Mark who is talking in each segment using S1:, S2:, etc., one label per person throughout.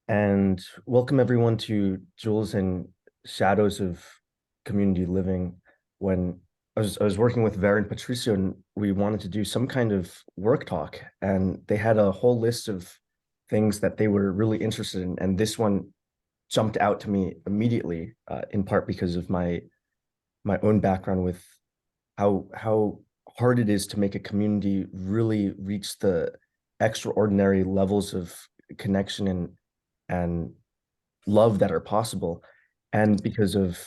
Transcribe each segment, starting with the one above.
S1: and welcome everyone to Jewels and Shadows of Community Living. When I was working with Vera and Patricio, and we wanted to do some kind of work talk, and they had a whole list of things that they were really interested in, and this one jumped out to me immediately, in part because of my own background with how hard it is to make a community really reach the extraordinary levels of connection and love that are possible. And because of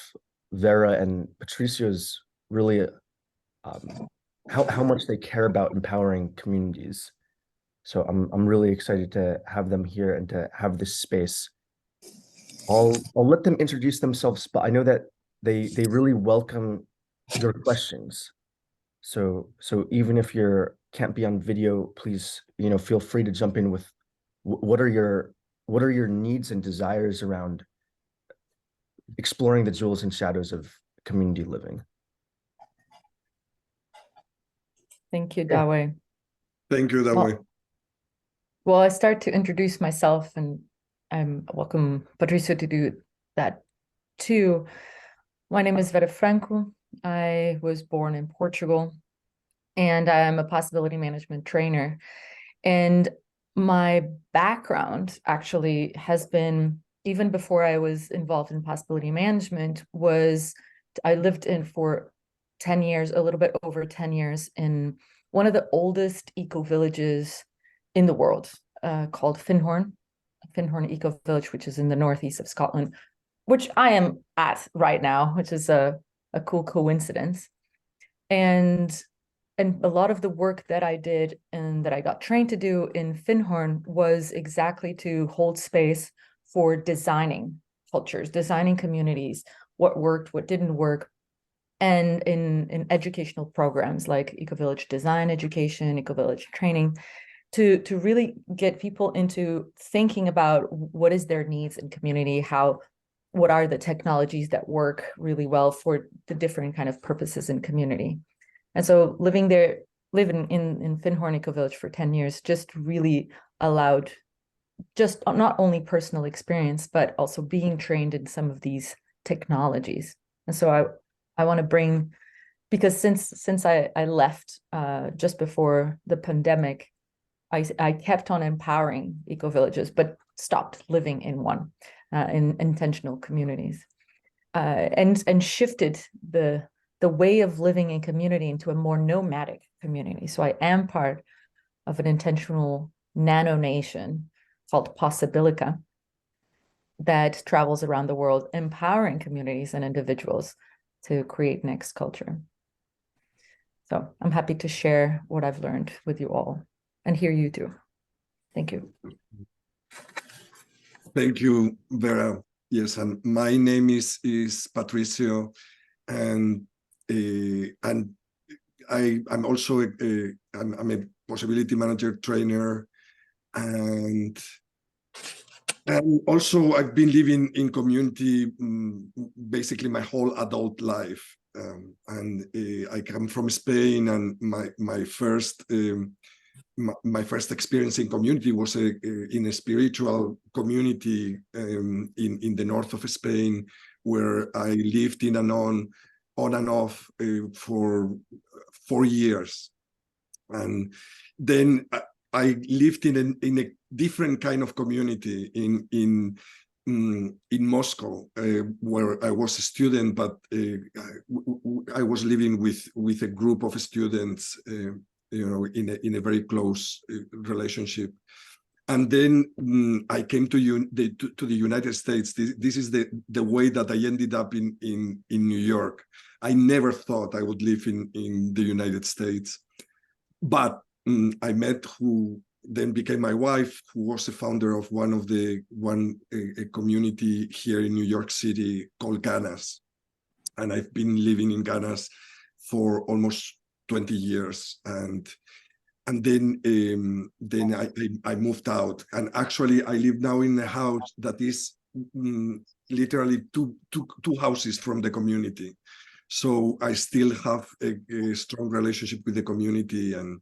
S1: Vera and Patricio's really how much they care about empowering communities. So I'm really excited to have them here and to have this space. I'll let them introduce themselves, but I know that they really welcome your questions. So even if you're can't be on video, please, feel free to jump in with what are your needs and desires around exploring the jewels and shadows of community living.
S2: Thank you, Dawe.
S3: Thank you, Dawe.
S2: Well, I start to introduce myself, and I'm welcome Patricio to do that too. My name is Vera Franco. I was born in Portugal, and I'm a possibility management trainer. And my background actually has been, even before I was involved in possibility management, I lived in for 10 years, a little bit over 10 years, in one of the oldest eco-villages in the world, called Findhorn Ecovillage, which is in the northeast of Scotland, which I am at right now, which is a cool coincidence. And a lot of the work that I did and that I got trained to do in Findhorn was exactly to hold space for designing cultures, designing communities, what worked, what didn't work, and in educational programs like Ecovillage design education, Ecovillage training, to really get people into thinking about what is their needs in community, what are the technologies that work really well for the different kind of purposes in community. And so living in Findhorn Ecovillage for 10 years just really allowed just not only personal experience, but also being trained in some of these technologies. And so I want to bring, because since I left just before the pandemic, I kept on empowering ecovillages, but stopped living in one, in intentional communities, and shifted the way of living in community into a more nomadic community. So I am part of an intentional nano nation called Possibilica that travels around the world, empowering communities and individuals to create next culture. So I'm happy to share what I've learned with you all and hear you too. Thank you.
S3: Thank you, Vera. Yes, and my name is Patricio, and I'm also I'm a possibility manager trainer, and also I've been living in community basically my whole adult life, and I come from Spain, and my first experience in community was in a spiritual community in the north of Spain, where I lived in and on and off for 4 years. And then I lived in a different kind of community in Moscow, where I was a student, but I was living with a group of students, in a very close relationship. And then I came to the United States. This is the way that I ended up in New York. I never thought I would live in the United States, but I met who then became my wife, who was the founder of a community here in New York City called Ganas. And I've been living in Ganas for almost 20 years. And then I moved out. And actually, I live now in a house that is literally two houses from the community. So I still have a strong relationship with the community, and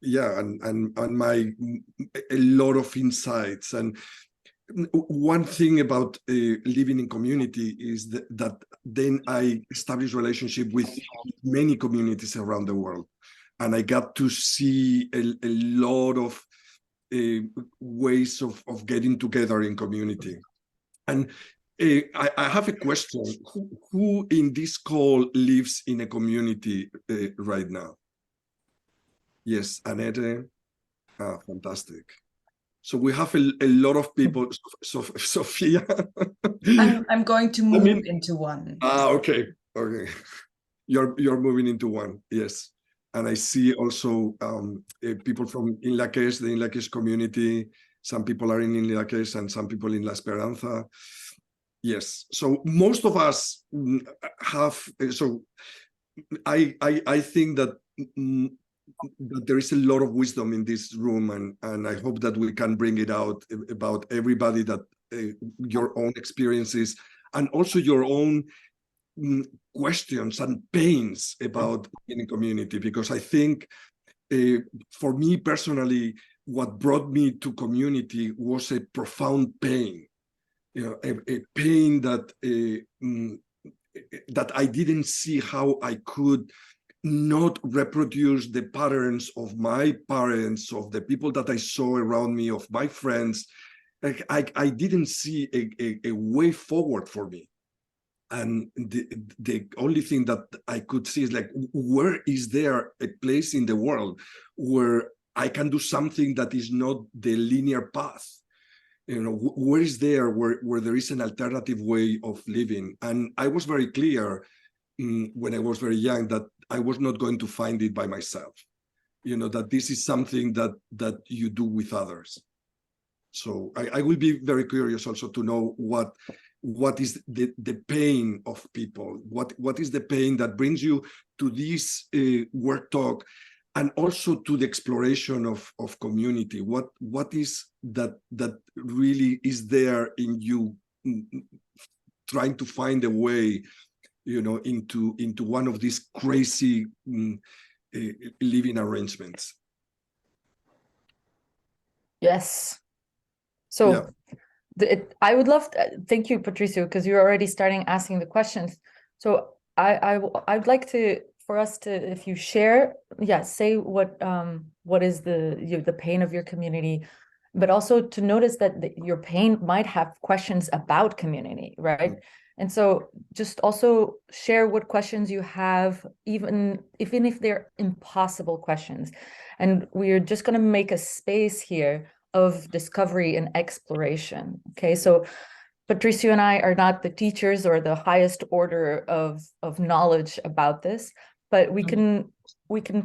S3: yeah, and my a lot of insights. And one thing about living in community is that then I established relationship with many communities around the world, and I got to see a lot of ways of getting together in community. And I have a question. Who in this call lives in a community right now? Yes, Annette. Ah, fantastic. So we have a lot of people. Sophia.
S4: I'm going to move into one.
S3: Okay. You're moving into one. Yes. And I see also people from Inlaques, the Inlaques community. Some people are in Inlaques and some people in La Esperanza. Yes. So most of us have. So I think that there is a lot of wisdom in this room, and I hope that we can bring it out about everybody, that your own experiences and also your own questions and pains about being in community. Because I think for me personally, what brought me to community was a profound pain, a pain that that I didn't see how I could not reproduce the patterns of my parents, of the people that I saw around me, of my friends. Like I didn't see a way forward for me. And the only thing that I could see is like, where is there a place in the world where I can do something that is not the linear path? Where is there where there is an alternative way of living? And I was very clear when I was very young that I was not going to find it by myself. That this is something that you do with others. So I will be very curious also to know what is the pain of people, what is the pain that brings you to this work talk, and also to the exploration of community. What is that really is there in you, trying to find a way, into one of these crazy living arrangements.
S2: Yes. So yeah. I would love thank you, Patricio, because you're already starting asking the questions. So I'd like for us to, if you share, say what is the pain of your community, but also to notice that your pain might have questions about community, right? And so just also share what questions you have, even if they're impossible questions. And we're just going to make a space here of discovery and exploration. Okay, so Patricio and I are not the teachers or the highest order of knowledge about this, but we can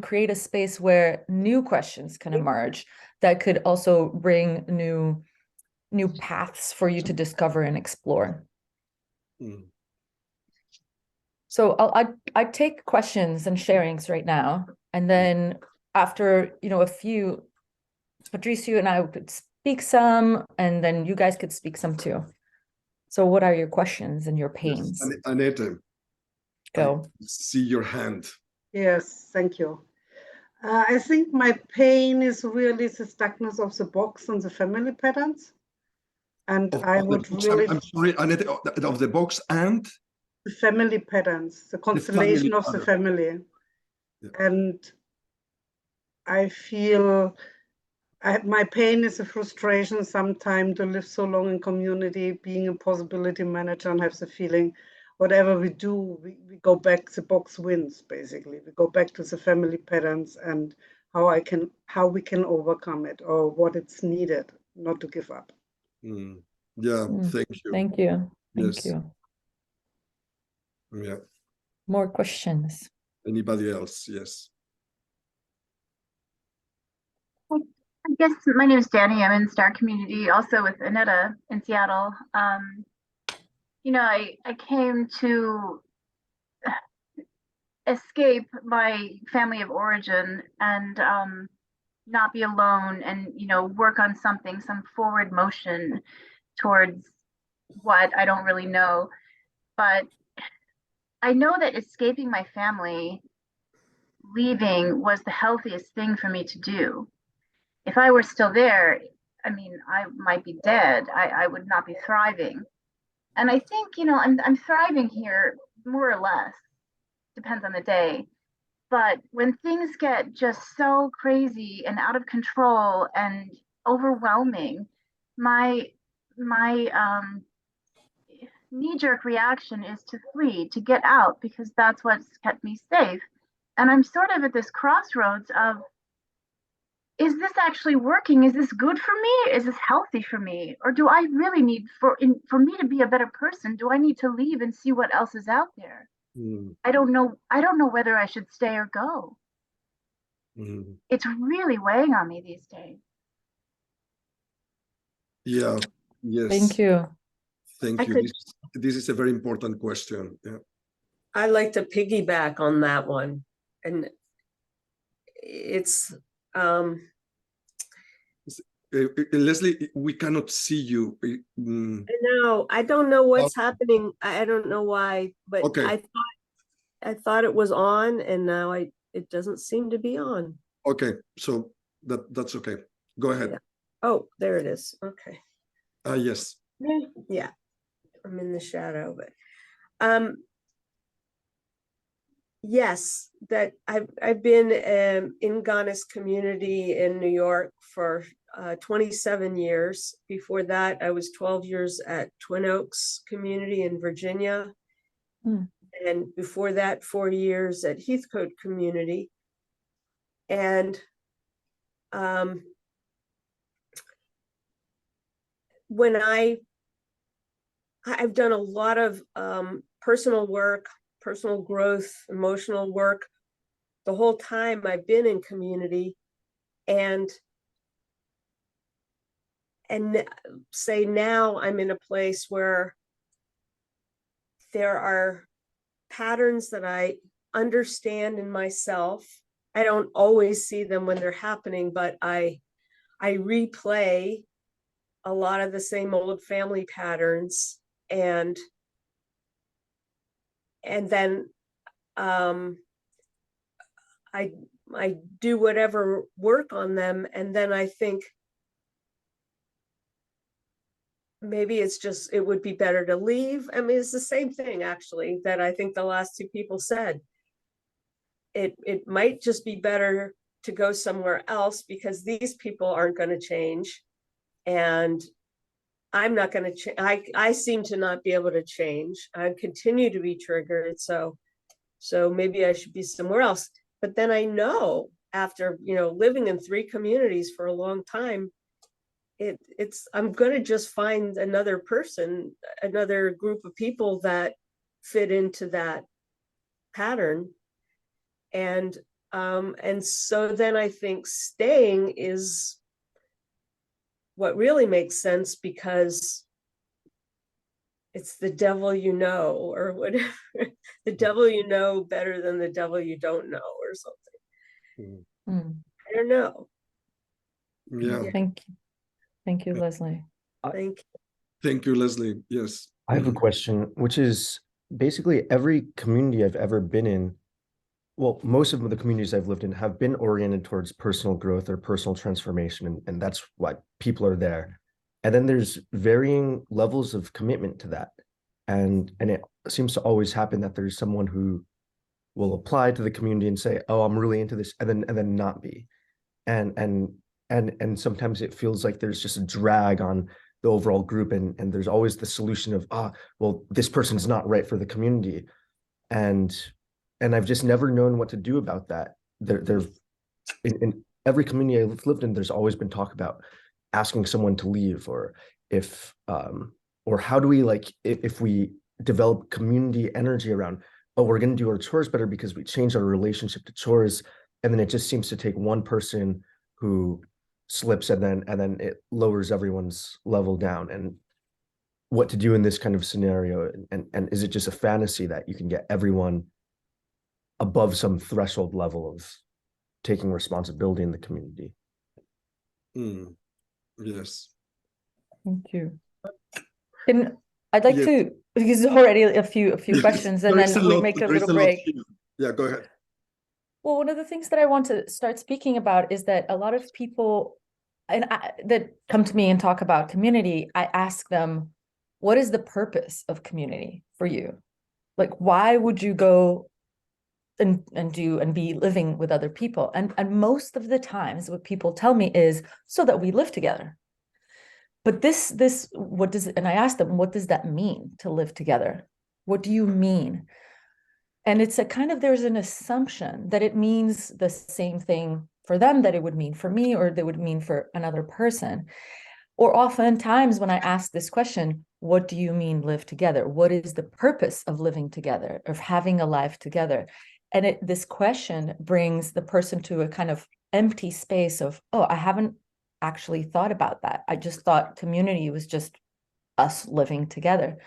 S2: create a space where new questions can emerge that could also bring new paths for you to discover and explore. So I take questions and sharings right now, and then after a few, Patricio and I could speak some, and then you guys could speak some too. So what are your questions and your pains?
S3: Yes. Annette,
S2: go.
S3: I see your hand.
S5: Yes, thank you. I think my pain is really the stuckness of the box and the family patterns. And
S3: I'm sorry, Annette, of the box and?
S5: The family patterns, the constellation of the family. Yeah. And I feel my pain is a frustration sometimes to live so long in community, being a possibility manager, and have the feeling whatever we do, we go back, the box wins, basically. We go back to the family patterns and how we can overcome it, or what it's needed, not to give up.
S3: Yeah, thank you.
S2: Thank you.
S3: Yes.
S2: Thank you.
S3: Yeah.
S2: More questions?
S3: Anybody else? Yes.
S6: I guess my name is Danny. I'm in Star Community, also with Anetta in Seattle. I came to escape my family of origin and not be alone, and work on some forward motion towards what I don't really know. But I know that escaping my family leaving was the healthiest thing for me to do. If I were still there, I mean, I might be dead. I would not be thriving. And I think, I'm thriving here more or less, depends on the day. But when things get just so crazy and out of control and overwhelming, my knee-jerk reaction is to flee, to get out, because that's what's kept me safe. And I'm sort of at this crossroads of, is this actually working? Is this good for me? Is this healthy for me? Or do I really need, for me to be a better person, do I need to leave and see what else is out there? I don't know whether I should stay or go. It's really weighing on me these days.
S3: Yeah. Yes.
S2: Thank you.
S3: Thank you. This is a very important question. Yeah.
S7: I'd like to piggyback on that one. And it's
S3: Leslie, we cannot see you.
S7: I know. I don't know what's happening. I don't know why, but
S3: okay.
S7: I thought it was on, and now it doesn't seem to be on.
S3: Okay, so that's okay. Go ahead.
S7: Yeah. Oh, there it is. Okay.
S3: Yes.
S7: Yeah. I'm in the shadow, but yes, that I've been in Ghana's community in New York for 27 years. Before that, I was 12 years at Twin Oaks community in Virginia. And before that, 4 years at Heathcote community. And when I've done a lot of personal work, personal growth, emotional work, the whole time I've been in community, and say now I'm in a place where there are patterns that I understand in myself. I don't always see them when they're happening, but I replay a lot of the same old family patterns, and then I do whatever work on them, and then I think maybe it would be better to leave. I mean, it's the same thing actually that I think the last two people said. It might just be better to go somewhere else because these people aren't going to change, and I'm not going to change. I seem to not be able to change. I continue to be triggered, so maybe I should be somewhere else. But then I know, after living in 3 communities for a long time, I'm going to just find another person, another group of people that fit into that pattern. And so then I think staying is what really makes sense, because it's the devil or whatever. The devil better than the devil you don't know, or something. I don't know.
S3: Yeah.
S2: Thank you, Leslie.
S3: Thank you, Leslie. Yes.
S1: I have a question, which is basically every community I've ever been in, well, most of the communities I've lived in have been oriented towards personal growth or personal transformation, and that's why people are there. And then there's varying levels of commitment to that. And it seems to always happen that there's someone who will apply to the community and say, oh, I'm really into this, and then not be. And sometimes it feels like there's just a drag on the overall group, and there's always the solution of, well, this person's not right for the community. And I've just never known what to do about that. In every community I've lived in, there's always been talk about asking someone to leave, or or how do we, like, if we develop community energy around, oh, we're going to do our chores better because we changed our relationship to chores, and then it just seems to take one person who slips, and then it lowers everyone's level down. And what to do in this kind of scenario, and is it just a fantasy that you can get everyone above some threshold level of taking responsibility in the community?
S3: Yes.
S2: Thank you. I'd like to, because there's already a few questions, and then we make a little break.
S3: Yeah, go ahead.
S2: Well, one of the things that I want to start speaking about is that a lot of people that come to me and talk about community, I ask them, what is the purpose of community for you? Like, why would you go and be living with other people? And most of the times what people tell me is so that we live together. But what does, and I ask them, what does that mean to live together? What do you mean? And it's a kind of, there's an assumption that it means the same thing for them that it would mean for me, or that would mean for another person. Or oftentimes when I ask this question, what do you mean live together? What is the purpose of living together, of having a life together? And this question brings the person to a kind of empty space of, oh, I haven't actually thought about that. I just thought community was just us living together.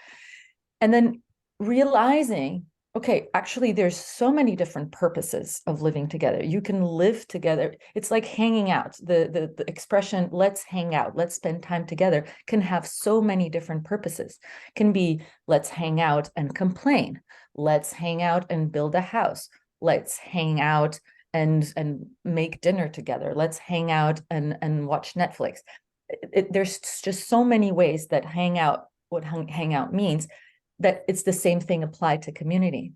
S2: And then realizing, okay, actually, there's so many different purposes of living together. You can live together. It's like hanging out. The expression, let's hang out, let's spend time together, can have so many different purposes. Can be, let's hang out and complain. Let's hang out and build a house. Let's hang out and make dinner together. Let's hang out and watch Netflix. There's just so many ways that hang out, what hang out means, that it's the same thing applied to community.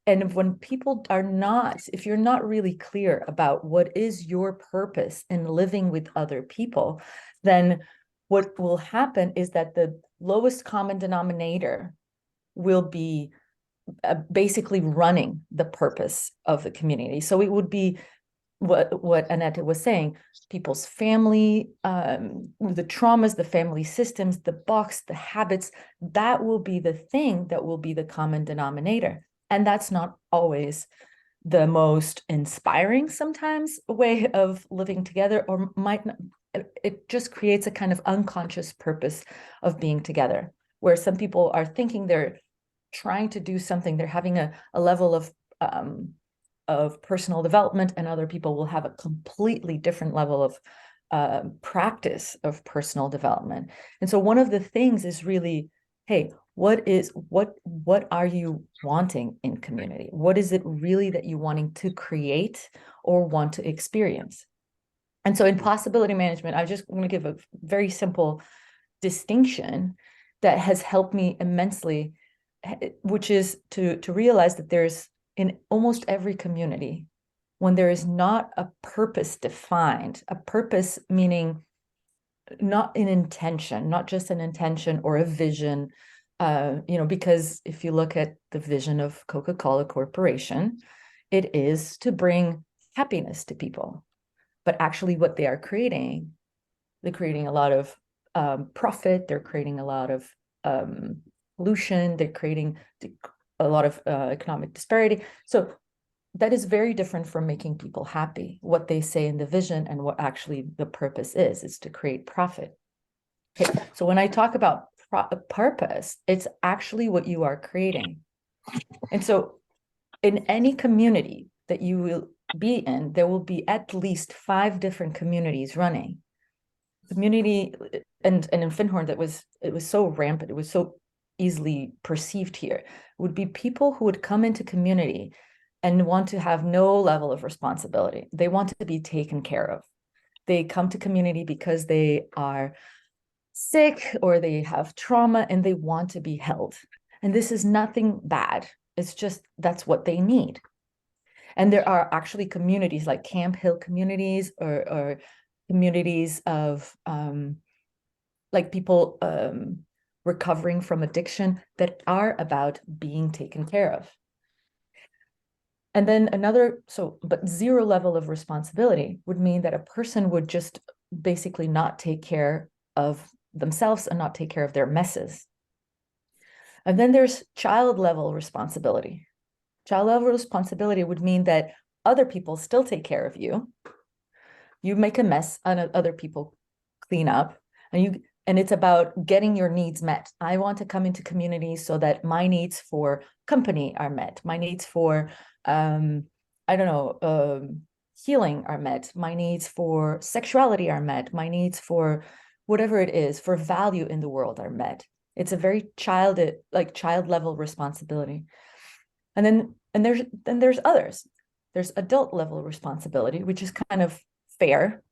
S2: And when people are not, if you're not really clear about what is your purpose in living with other people, then what will happen is that the lowest common denominator will be basically running the purpose of the community. So it would be what Annette was saying, people's family, the traumas, the family systems, the box, the habits, that will be the thing that will be the common denominator. And that's not always the most inspiring sometimes way of living together, or might not, it just creates a kind of unconscious purpose of being together, where some people are thinking they're trying to do something, they're having a level of personal development, and other people will have a completely different level of practice of personal development. And so one of the things is really, hey, what are you wanting in community? What is it really that you're wanting to create or want to experience? And so in possibility management, I just want to give a very simple distinction that has helped me immensely, which is to realize that there's, in almost every community, when there is not a purpose defined, a purpose meaning not an intention, not just an intention or a vision, because if you look at the vision of Coca-Cola Corporation, it is to bring happiness to people. But actually what they are creating, they're creating a lot of profit, they're creating a lot of pollution, they're creating a lot of economic disparity. So that is very different from making people happy. What they say in the vision and what actually the purpose is to create profit. Okay. So when I talk about purpose, it's actually what you are creating. And so in any community that you will be in, there will be at least 5 different communities running. Community, and in Findhorn, it was so rampant, it was so easily perceived here, would be people who would come into community and want to have no level of responsibility. They want to be taken care of. They come to community because they are sick or they have trauma and they want to be held. And this is nothing bad. It's just, that's what they need. And there are actually communities like Camp Hill communities or communities of like people recovering from addiction that are about being taken care of. And then but 0 level of responsibility would mean that a person would just basically not take care of themselves and not take care of their messes. And then there's child level responsibility. Child level responsibility would mean that other people still take care of you. You make a mess and other people clean up, and it's about getting your needs met. I want to come into community so that my needs for company are met. My needs for, healing are met. My needs for sexuality are met. My needs for whatever it is, for value in the world are met. It's a very child level responsibility. And then there's others. there's adult level responsibility, which is kind of fair.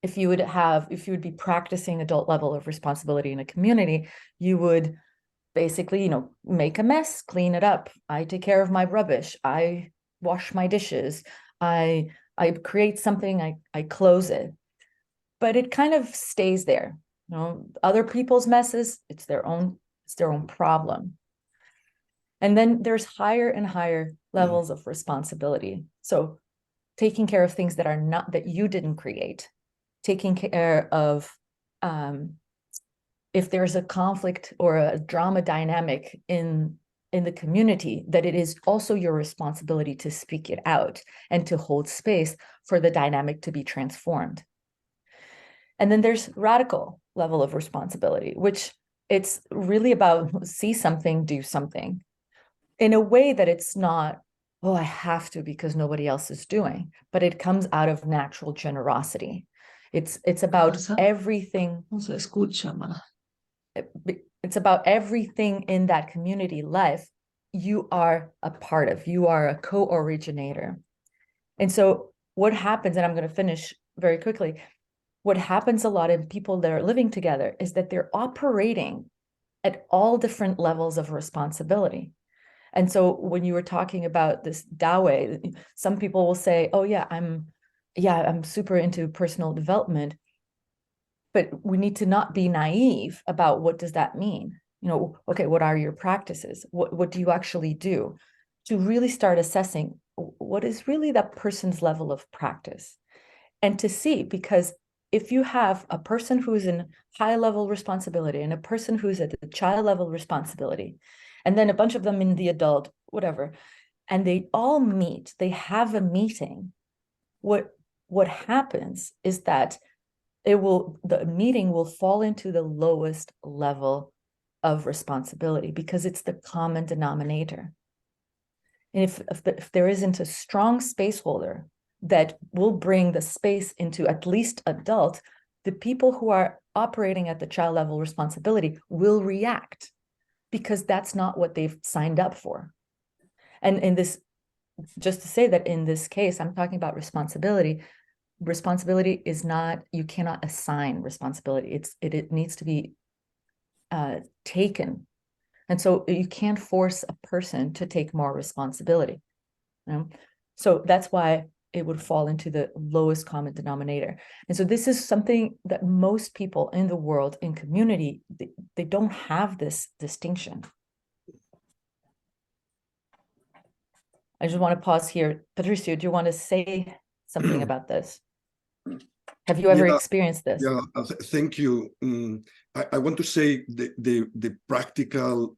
S2: If you would be practicing adult level of responsibility in a community, you would basically, make a mess, clean it up. I take care of my rubbish. I wash my dishes. I create something, I close it. But it kind of stays there. Other people's messes, it's their own problem. And then there's higher and higher levels of responsibility. So taking care of things that you didn't create, taking care of if there's a conflict or a drama dynamic in the community, that it is also your responsibility to speak it out and to hold space for the dynamic to be transformed. And then there's radical level of responsibility, which it's really about see something, do something in a way that it's not, oh, I have to because nobody else is doing, but it comes out of natural generosity. It's about everything. It's about everything in that community life you are a part of. You are a co-originator. And so what happens, and I'm going to finish very quickly, what happens a lot in people that are living together is that they're operating at all different levels of responsibility. And so when you were talking about this Dawe, some people will say, oh yeah, I'm super into personal development, but we need to not be naive about what does that mean? Okay, what are your practices? What do you actually do? To really start assessing what is really that person's level of practice. And to see, because if you have a person who's in high level responsibility and a person who's at the child level responsibility, and then a bunch of them in the adult, whatever, and they all meet, they have a meeting, what happens is that the meeting will fall into the lowest level of responsibility because it's the common denominator. And if there isn't a strong space holder that will bring the space into at least adult, the people who are operating at the child level responsibility will react because that's not what they've signed up for. And in this, just to say that in this case, I'm talking about responsibility. Responsibility is not, you cannot assign responsibility. It needs to be taken. And so you can't force a person to take more responsibility. So that's why it would fall into the lowest common denominator. And so this is something that most people in the world, in community, they don't have this distinction. I just want to pause here. Patricio, do you want to say something about this? Have you ever experienced this?
S3: Yeah, thank you. I want to say the practical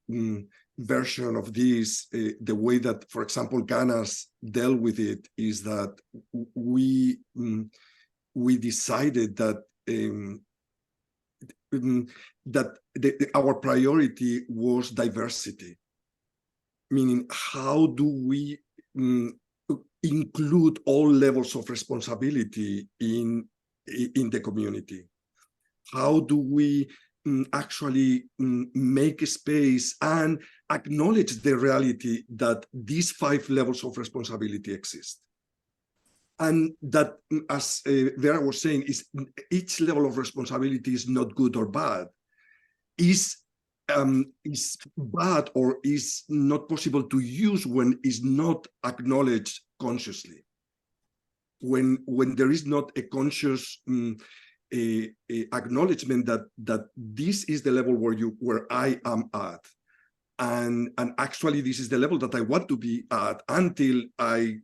S3: version of this, the way that, for example, Ghana's dealt with it is that we decided that our priority was diversity, meaning how do we include all levels of responsibility in the community? How do we actually make a space and acknowledge the reality that these 5 levels of responsibility exist? And that, as Vera was saying, is each level of responsibility is not good or bad, is bad or is not possible to use when is not acknowledged consciously. When there is not a conscious acknowledgement that this is the level where I am at, and actually this is the level that I want to be at until I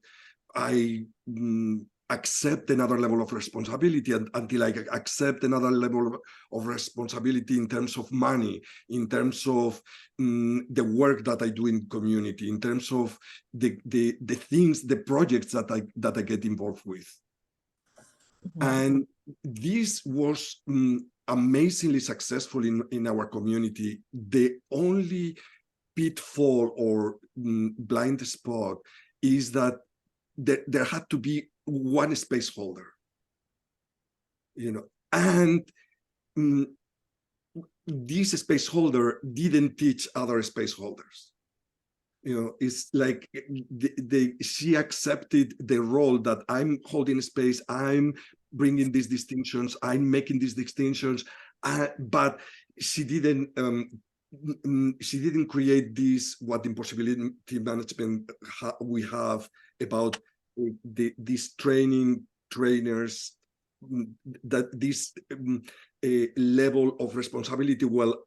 S3: accept another level of responsibility, and until I accept another level of responsibility in terms of money, in terms of the work that I do in community, in terms of the things, the projects that I get involved with. Mm-hmm. And this was amazingly successful in our community. The only pitfall or blind spot is that there had to be one space holder, and this space holder didn't teach other space holders. it's like she accepted the role that I'm holding space, I'm bringing these distinctions, I'm making these distinctions, but she didn't create this, what in possibility management we have about these trainers, that this level of responsibility. Well,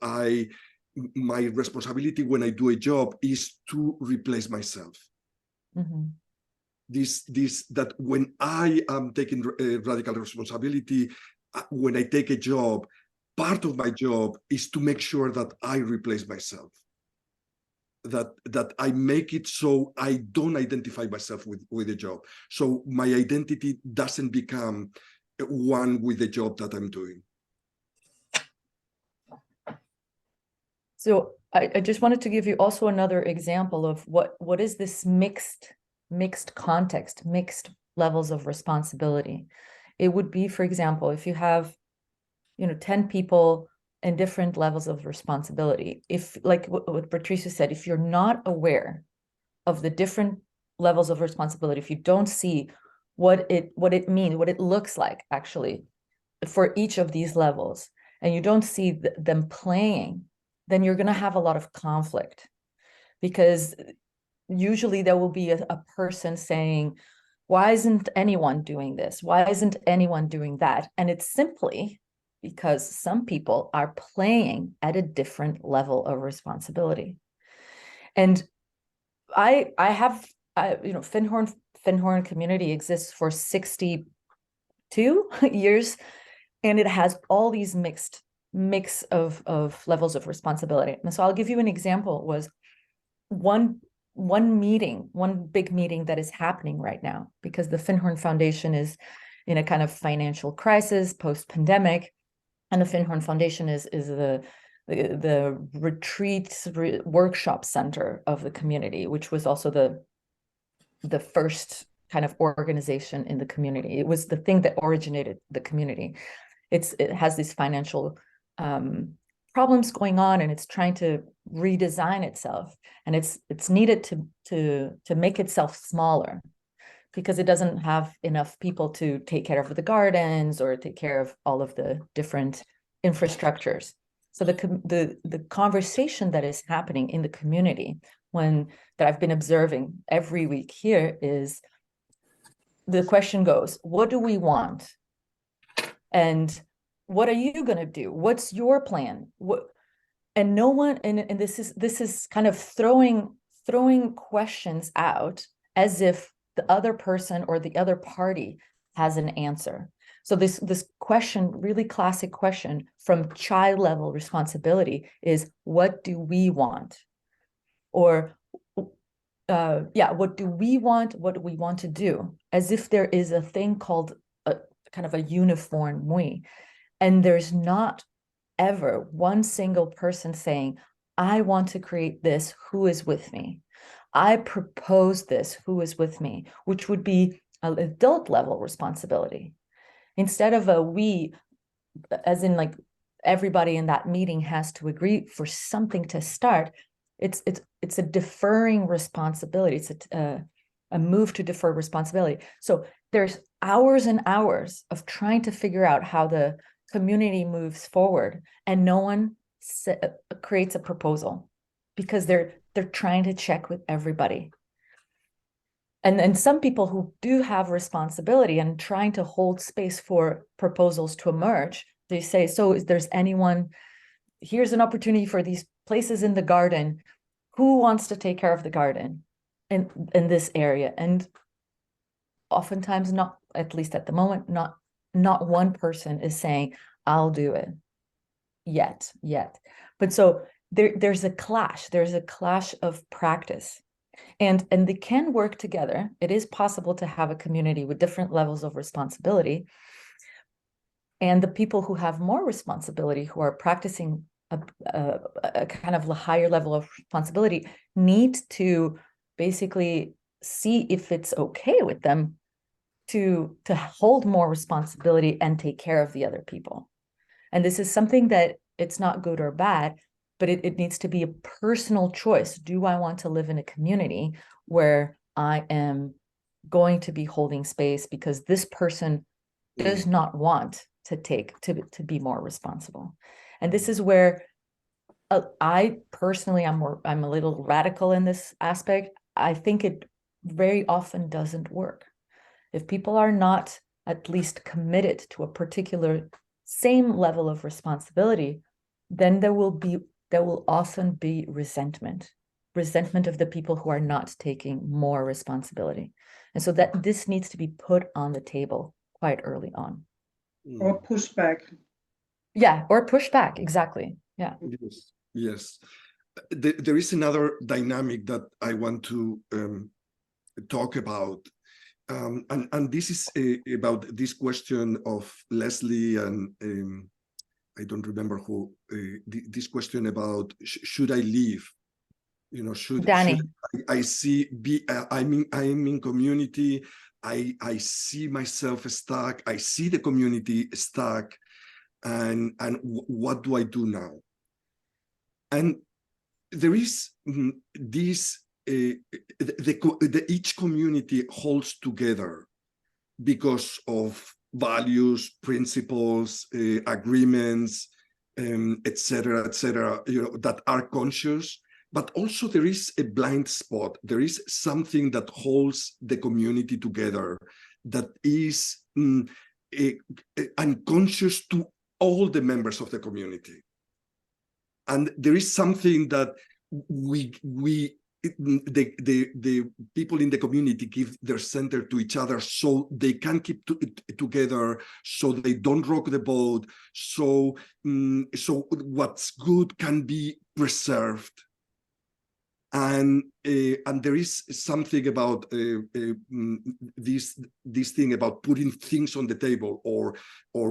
S3: my responsibility when I do a job is to replace myself.
S2: Mm-hmm.
S3: That when I am taking radical responsibility, when I take a job, part of my job is to make sure that I replace myself, that I make it so I don't identify myself with a job, so my identity doesn't become one with the job that I'm doing.
S2: So I just wanted to give you also another example of what is this mixed context, mixed levels of responsibility. It would be, for example, if you have 10 people in different levels of responsibility. If, like what Patricio said, if you're not aware of the different levels of responsibility, if you don't see what it means, what it looks like actually for each of these levels, and you don't see them playing, then you're going to have a lot of conflict, because usually there will be a person saying, why isn't anyone doing this? Why isn't anyone doing that? And it's simply because some people are playing at a different level of responsibility. And I have, Findhorn community exists for 62 years, and it has all these mix of levels of responsibility. And so I'll give you an example. Was one big meeting that is happening right now, because the Findhorn Foundation is in a kind of financial crisis post-pandemic, and the Findhorn Foundation is the retreat workshop center of the community, which was also the first kind of organization in the community. It was the thing that originated the community. It has these financial problems going on, and it's trying to redesign itself, and it's needed to make itself smaller, because it doesn't have enough people to take care of the gardens or take care of all of the different infrastructures. So the conversation that is happening in the community that I've been observing every week here is, the question goes, what do we want? And what are you going to do? What's your plan? And no one, and this is kind of throwing questions out as if the other person or the other party has an answer. So this question, really classic question from child level responsibility, is, what do we want? Or what do we want? What do we want to do? As if there is a thing called a kind of a uniform we. And there's not ever one single person saying, I want to create this, who is with me? I propose this, who is with me? Which would be an adult level responsibility. Instead of a we, as in like everybody in that meeting has to agree for something to start, it's a deferring responsibility. It's a move to defer responsibility. So there's hours and hours of trying to figure out how the community moves forward, and no one creates a proposal, because they're trying to check with everybody. And some people who do have responsibility and trying to hold space for proposals to emerge, they say, so is there's anyone, here's an opportunity for these places in the garden, who wants to take care of the garden in this area? And oftentimes, not, at least at the moment, not one person is saying, I'll do it yet. But so there's a clash of practice, and they can work together. It is possible to have a community with different levels of responsibility, and the people who have more responsibility, who are practicing a kind of a higher level of responsibility, need to basically see if it's okay with them to hold more responsibility and take care of the other people. And this is something that it's not good or bad, but it needs to be a personal choice. Do I want to live in a community where I am going to be holding space because this person does not want to be more responsible? And this is where I personally, I'm a little radical in this aspect. I think it very often doesn't work. If people are not at least committed to a particular same level of responsibility, then there will often be resentment of the people who are not taking more responsibility. And so that this needs to be put on the table quite early on.
S5: Or pushback.
S2: Yeah, or pushback, exactly. Yeah.
S3: Yes, yes. There is another dynamic that I want to talk about. And this is about this question of Leslie and I don't remember who, this question about should I leave? You know,
S2: Danny.
S3: I see, I'm in community, I see myself stuck, I see the community stuck, and what do I do now? And there is this, each community holds together because of values, principles, agreements, etc., you know, that are conscious. But also there is a blind spot. There is something that holds the community together that is unconscious to all the members of the community. And there is something that the people in the community give their center to each other so they can keep together, so they don't rock the boat, so what's good can be preserved. And there is something about this thing about putting things on the table or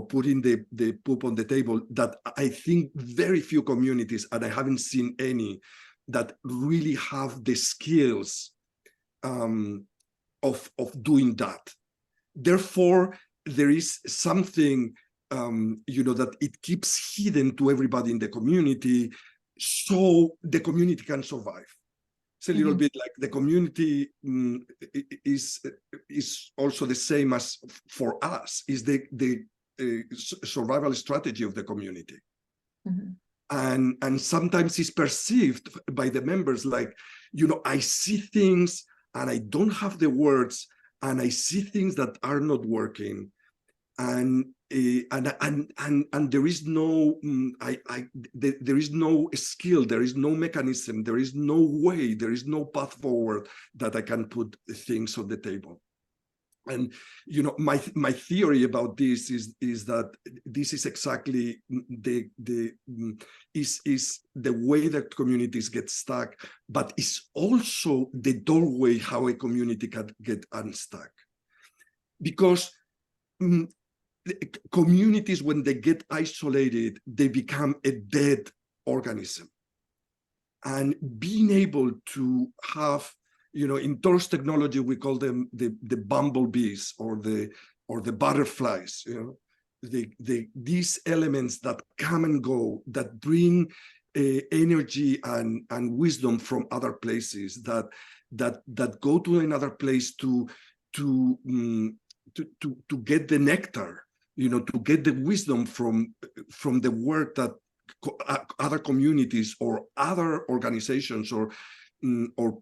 S3: putting the poop on the table that I think very few communities, and I haven't seen any, that really have the skills of doing that. Therefore, there is something you know, that it keeps hidden to everybody in the community, so the community can survive. It's a little bit like the community is also the same as for us, is the survival strategy of the community. And sometimes it's perceived by the members like, you know, I see things and I don't have the words, and I see things that are not working, and there is no there is no skill, there is no mechanism, there is no way, there is no path forward that I can put things on the table. And you know, my theory about this is that this is exactly is the way that communities get stuck, but it's also the doorway how a community can get unstuck. Because communities, when they get isolated, they become a dead organism. And being able to have, you know, in Torres technology, we call them the bumblebees or the butterflies, you know, these elements that come and go, that bring energy and wisdom from other places, that go to another place to get the nectar, you know, to get the wisdom from the work that other communities or other organizations or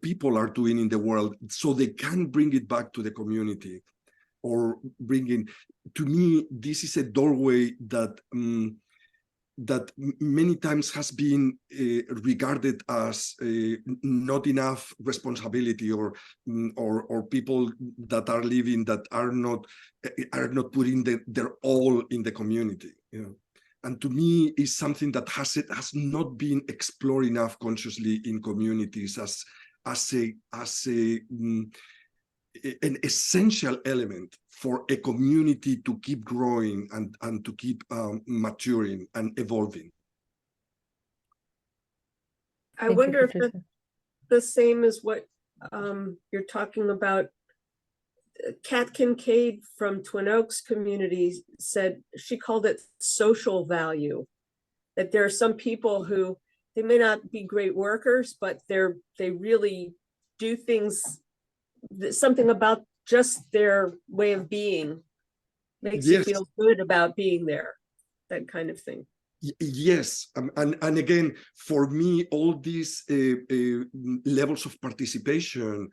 S3: people are doing in the world, so they can bring it back to the community, or bring in. To me, this is a doorway that that many times has been regarded as not enough responsibility, or people that are living that are not putting their all in the community, you know. And to me, is something that has not been explored enough consciously in communities as an essential element for a community to keep growing and to keep maturing and evolving.
S7: I wonder if that's the same as what you're talking about. Kat Kincaid from Twin Oaks community said, she called it social value, that there are some people who they may not be great workers, but they really do things, something about just their way of being makes you
S3: Yes.
S7: feel good about being there, that kind of thing.
S3: Yes, and again, for me, all these levels of participation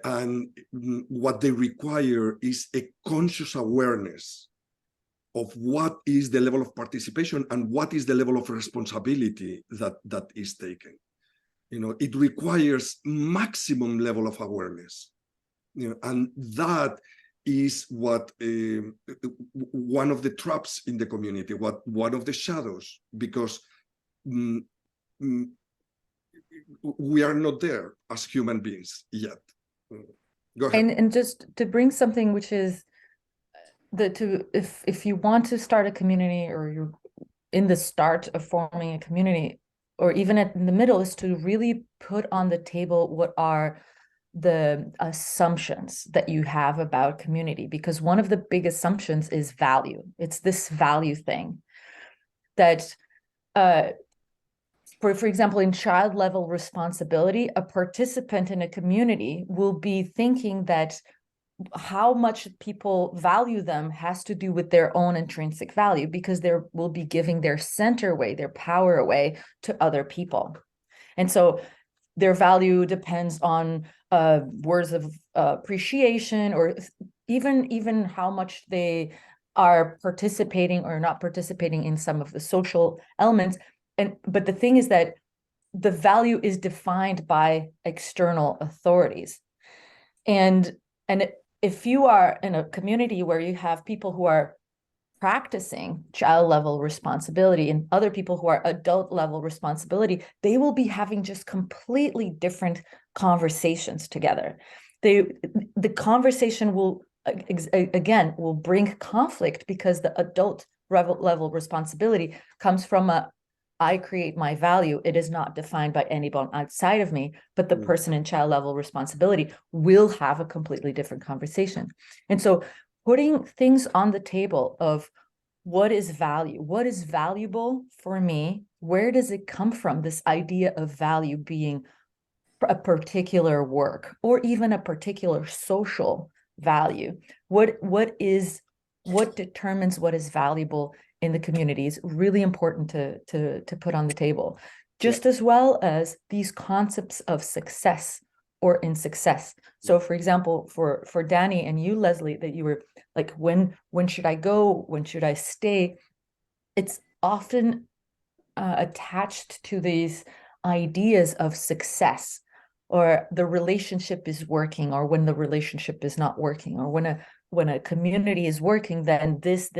S3: and what they require is a conscious awareness of what is the level of participation and what is the level of responsibility that is taken. You know, it requires maximum level of awareness. You know, and that is what one of the traps in the community, one of the shadows, because we are not there as human beings yet. Go ahead.
S2: And just to bring something which is if you want to start a community, or you're in the start of forming a community, or even in the middle, is to really put on the table what are the assumptions that you have about community, because one of the big assumptions is value. It's this value thing that for example, in child level responsibility, a participant in a community will be thinking that how much people value them has to do with their own intrinsic value, because they will be giving their center away, their power away to other people. And so their value depends on words of appreciation, or even how much they are participating or not participating in some of the social elements. But the thing is that the value is defined by external authorities. And if you are in a community where you have people who are practicing child level responsibility and other people who are adult level responsibility, they will be having just completely different conversations together. The conversation will bring conflict, because the adult level responsibility comes from I create my value. It is not defined by anyone outside of me, but the person in child level responsibility will have a completely different conversation. And so putting things on the table of what is value, what is valuable for me, where does it come from, this idea of value being a particular work or even a particular social value, what determines what is valuable in the community is really important to put on the table, just as well as these concepts of success or in success. So for example, for Danny and you, Leslie, that you were like, when should I go? When should I stay? It's often attached to these ideas of success, or the relationship is working, or when the relationship is not working, or when a community is working, then this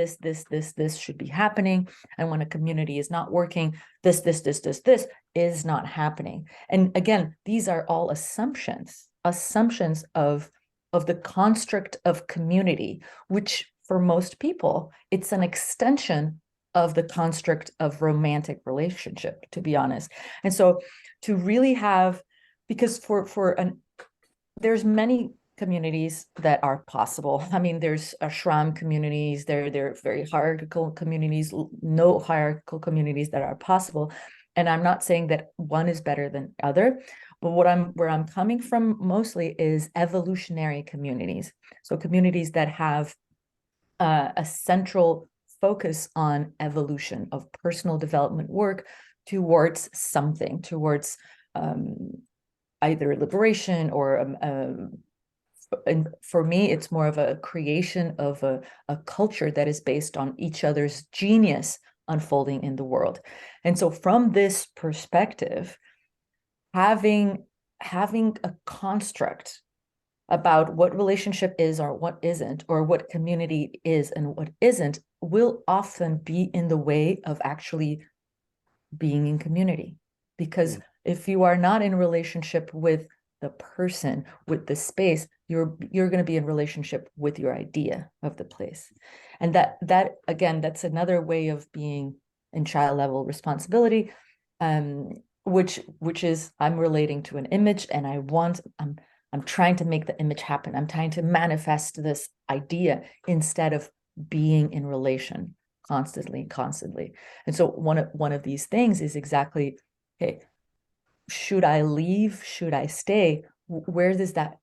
S2: should be happening. And when a community is not working, this is not happening. And again, these are all assumptions of the construct of community, which for most people, it's an extension of the construct of romantic relationship, to be honest. And so to really have, because there's many communities that are possible. I mean, there's ashram communities, there are very hierarchical communities, no hierarchical communities that are possible. And I'm not saying that one is better than other, but where I'm coming from mostly is evolutionary communities. So communities that have a central focus on evolution of personal development work towards something, towards either liberation or and for me, it's more of a creation of a culture that is based on each other's genius unfolding in the world. And so from this perspective, having a construct about what relationship is or what isn't, or what community is and what isn't, will often be in the way of actually being in community. Because if you are not in relationship with the person, with the space, you're going to be in relationship with your idea of the place. And that again, that's another way of being in child level responsibility, which is I'm relating to an image, and I'm trying to make the image happen. I'm trying to manifest this idea instead of being in relation constantly. And so one of these things is exactly okay, should I leave? Should I stay? Where does that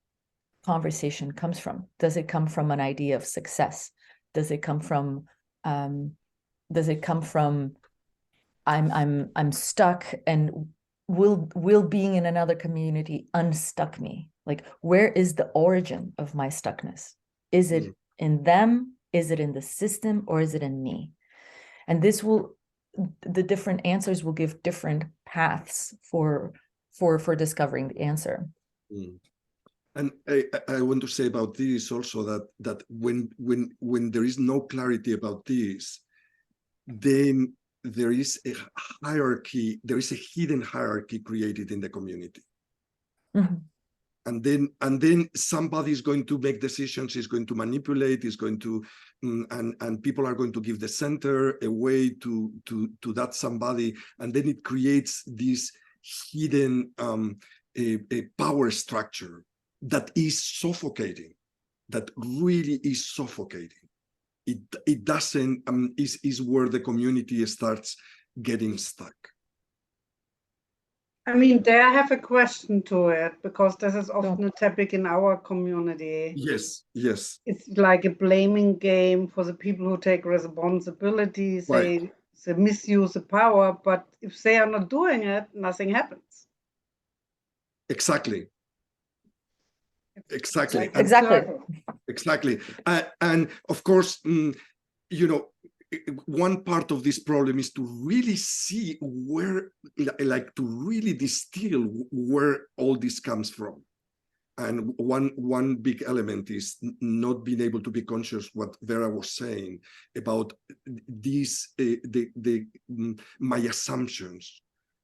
S2: conversation comes from? Does it come from an idea of success? Does it come from I'm stuck, and will being in another community unstuck me? Like, where is the origin of my stuckness? Is it in them? Is it in the system, or is it in me? And the different answers will give different paths for discovering the answer.
S3: And I want to say about this also that when there is no clarity about this, then there is a hierarchy, there is a hidden hierarchy created in the community.
S2: Mm-hmm.
S3: And then somebody is going to make decisions, is going to manipulate, is going to, and people are going to give the center away to that somebody, and then it creates this hidden a power structure that is suffocating, that really is suffocating. It doesn't is where the community starts getting stuck.
S5: I mean, there I have a question to it, because this is often a topic in our community.
S3: Yes.
S5: It's like a blaming game for the people who take responsibilities.
S3: Right.
S5: They misuse the power, but if they are not doing it, nothing happens.
S3: Exactly.
S5: Like
S2: Exactly.
S3: And of course, one part of this problem is to really see where, like, to really distill where all this comes from. And one big element is not being able to be conscious what Vera was saying about these my assumptions,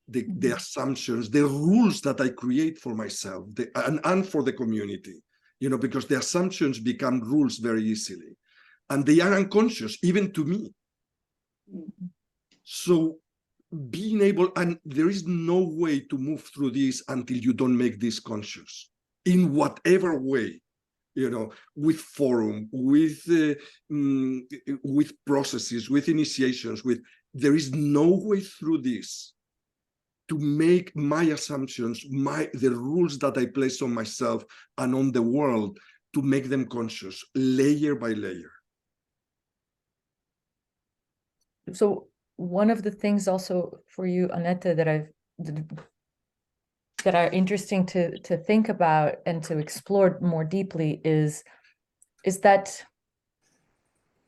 S3: the assumptions, the rules that I create for myself, and for the community, because the assumptions become rules very easily, and they are unconscious even to me. So being able, and there is no way to move through this until you don't make this conscious in whatever way, with forum, with processes, with initiations, there is no way through this to make my assumptions, the rules that I place on myself and on the world, to make them conscious, layer by layer.
S2: So one of the things also for you, Annette, that are interesting to think about and to explore more deeply is that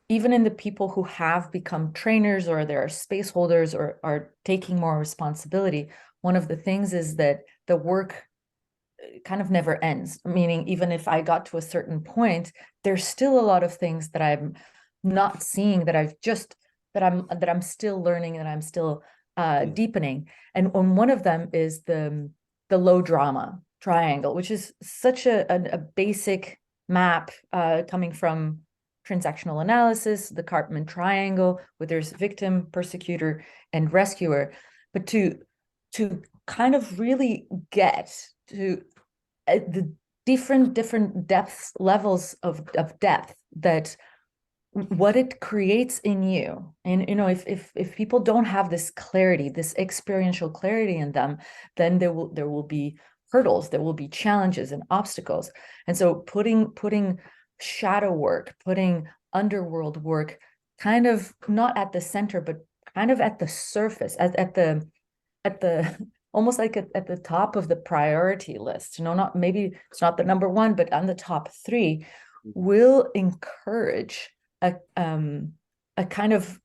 S2: even in the people who have become trainers, or they are space holders, or are taking more responsibility, one of the things is that the work kind of never ends. Meaning, even if I got to a certain point, there's still a lot of things that I'm not seeing, that I'm still learning, and I'm still deepening. And one of them is the low drama triangle, which is such a basic map coming from transactional analysis, the Karpman triangle, where there's victim, persecutor, and rescuer. But to kind of really get to the different depths, levels of depth, that what it creates in you. And if people don't have this clarity, this experiential clarity in them, then there will be hurdles, there will be challenges and obstacles. And so putting shadow work, putting underworld work, kind of not at the center, but kind of at the surface, at the almost like at the top of the priority list, not, maybe it's not the number one, but on the top three, will encourage a kind of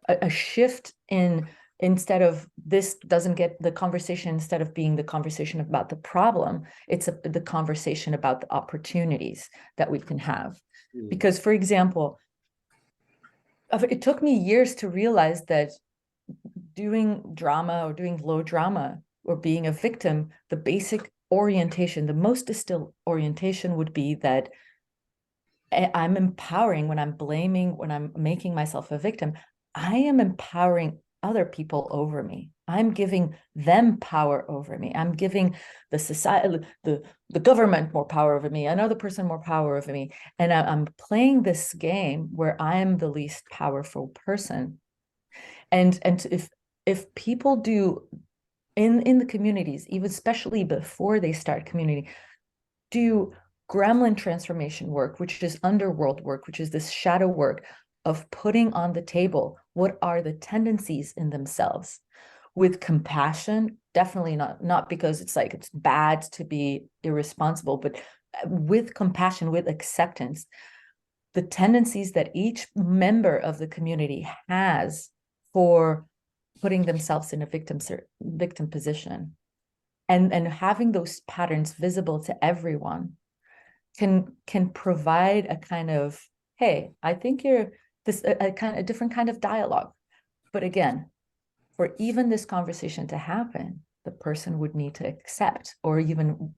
S2: a shift in, instead of this doesn't get the conversation, instead of being the conversation about the problem, it's the conversation about the opportunities that we can have. Because, for example, it took me years to realize that doing drama, or doing low drama, or being a victim, the basic orientation, the most distilled orientation would be that I'm empowering. When I'm blaming, when I'm making myself a victim, I am empowering other people over me. I'm giving them power over me. I'm giving the society, the government more power over me, another person more power over me. And I'm playing this game where I am the least powerful person. And if people do in the communities, even especially before they start community, do gremlin transformation work, which is underworld work, which is this shadow work of putting on the table what are the tendencies in themselves, with compassion, definitely not because it's like it's bad to be irresponsible, but with compassion, with acceptance, the tendencies that each member of the community has for putting themselves in a victim position, and having those patterns visible to everyone can provide a kind of, hey, I think you're this a different kind of dialogue. But again, for even this conversation to happen, the person would need to accept or even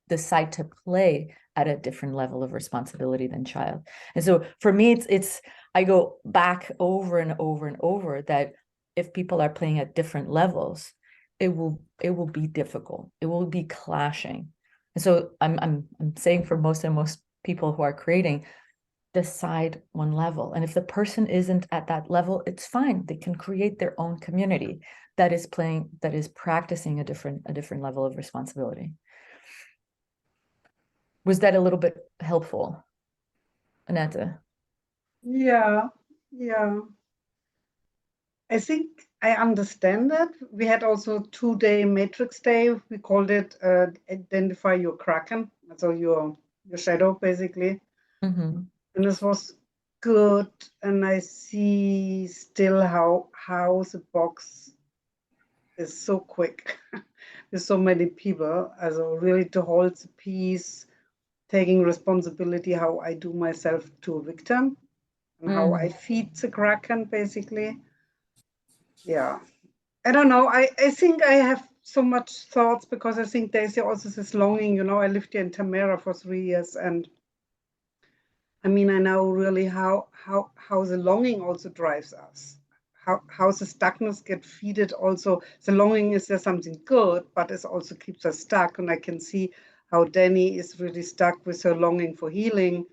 S2: decide to play at a different level of responsibility than child. And so for me, it's I go back over and over and over that if people are playing at different levels, it will be difficult. It will be clashing. And so I'm saying for most people who are creating, decide one level. And if the person isn't at that level, it's fine. They can create their own community that is practicing a different level of responsibility. Was that a little bit helpful, Annette?
S5: Yeah. I think I understand that. We had also 2-day matrix day. We called it identify your kraken, so your shadow basically.
S2: Mm-hmm.
S5: And this was good. And I see still how the box is so quick with so many people. Also really to hold the peace, taking responsibility, how I do myself to a victim and how I feed the kraken basically. Yeah. I don't know. I think I have so much thoughts because I think there's also this longing, you know, I lived here in Tamara for 3 years, and I mean, I know really how the longing also drives us, how the stuckness get feeded also. The longing is there something good, but it also keeps us stuck. And I can see how Danny is really stuck with her longing for healing.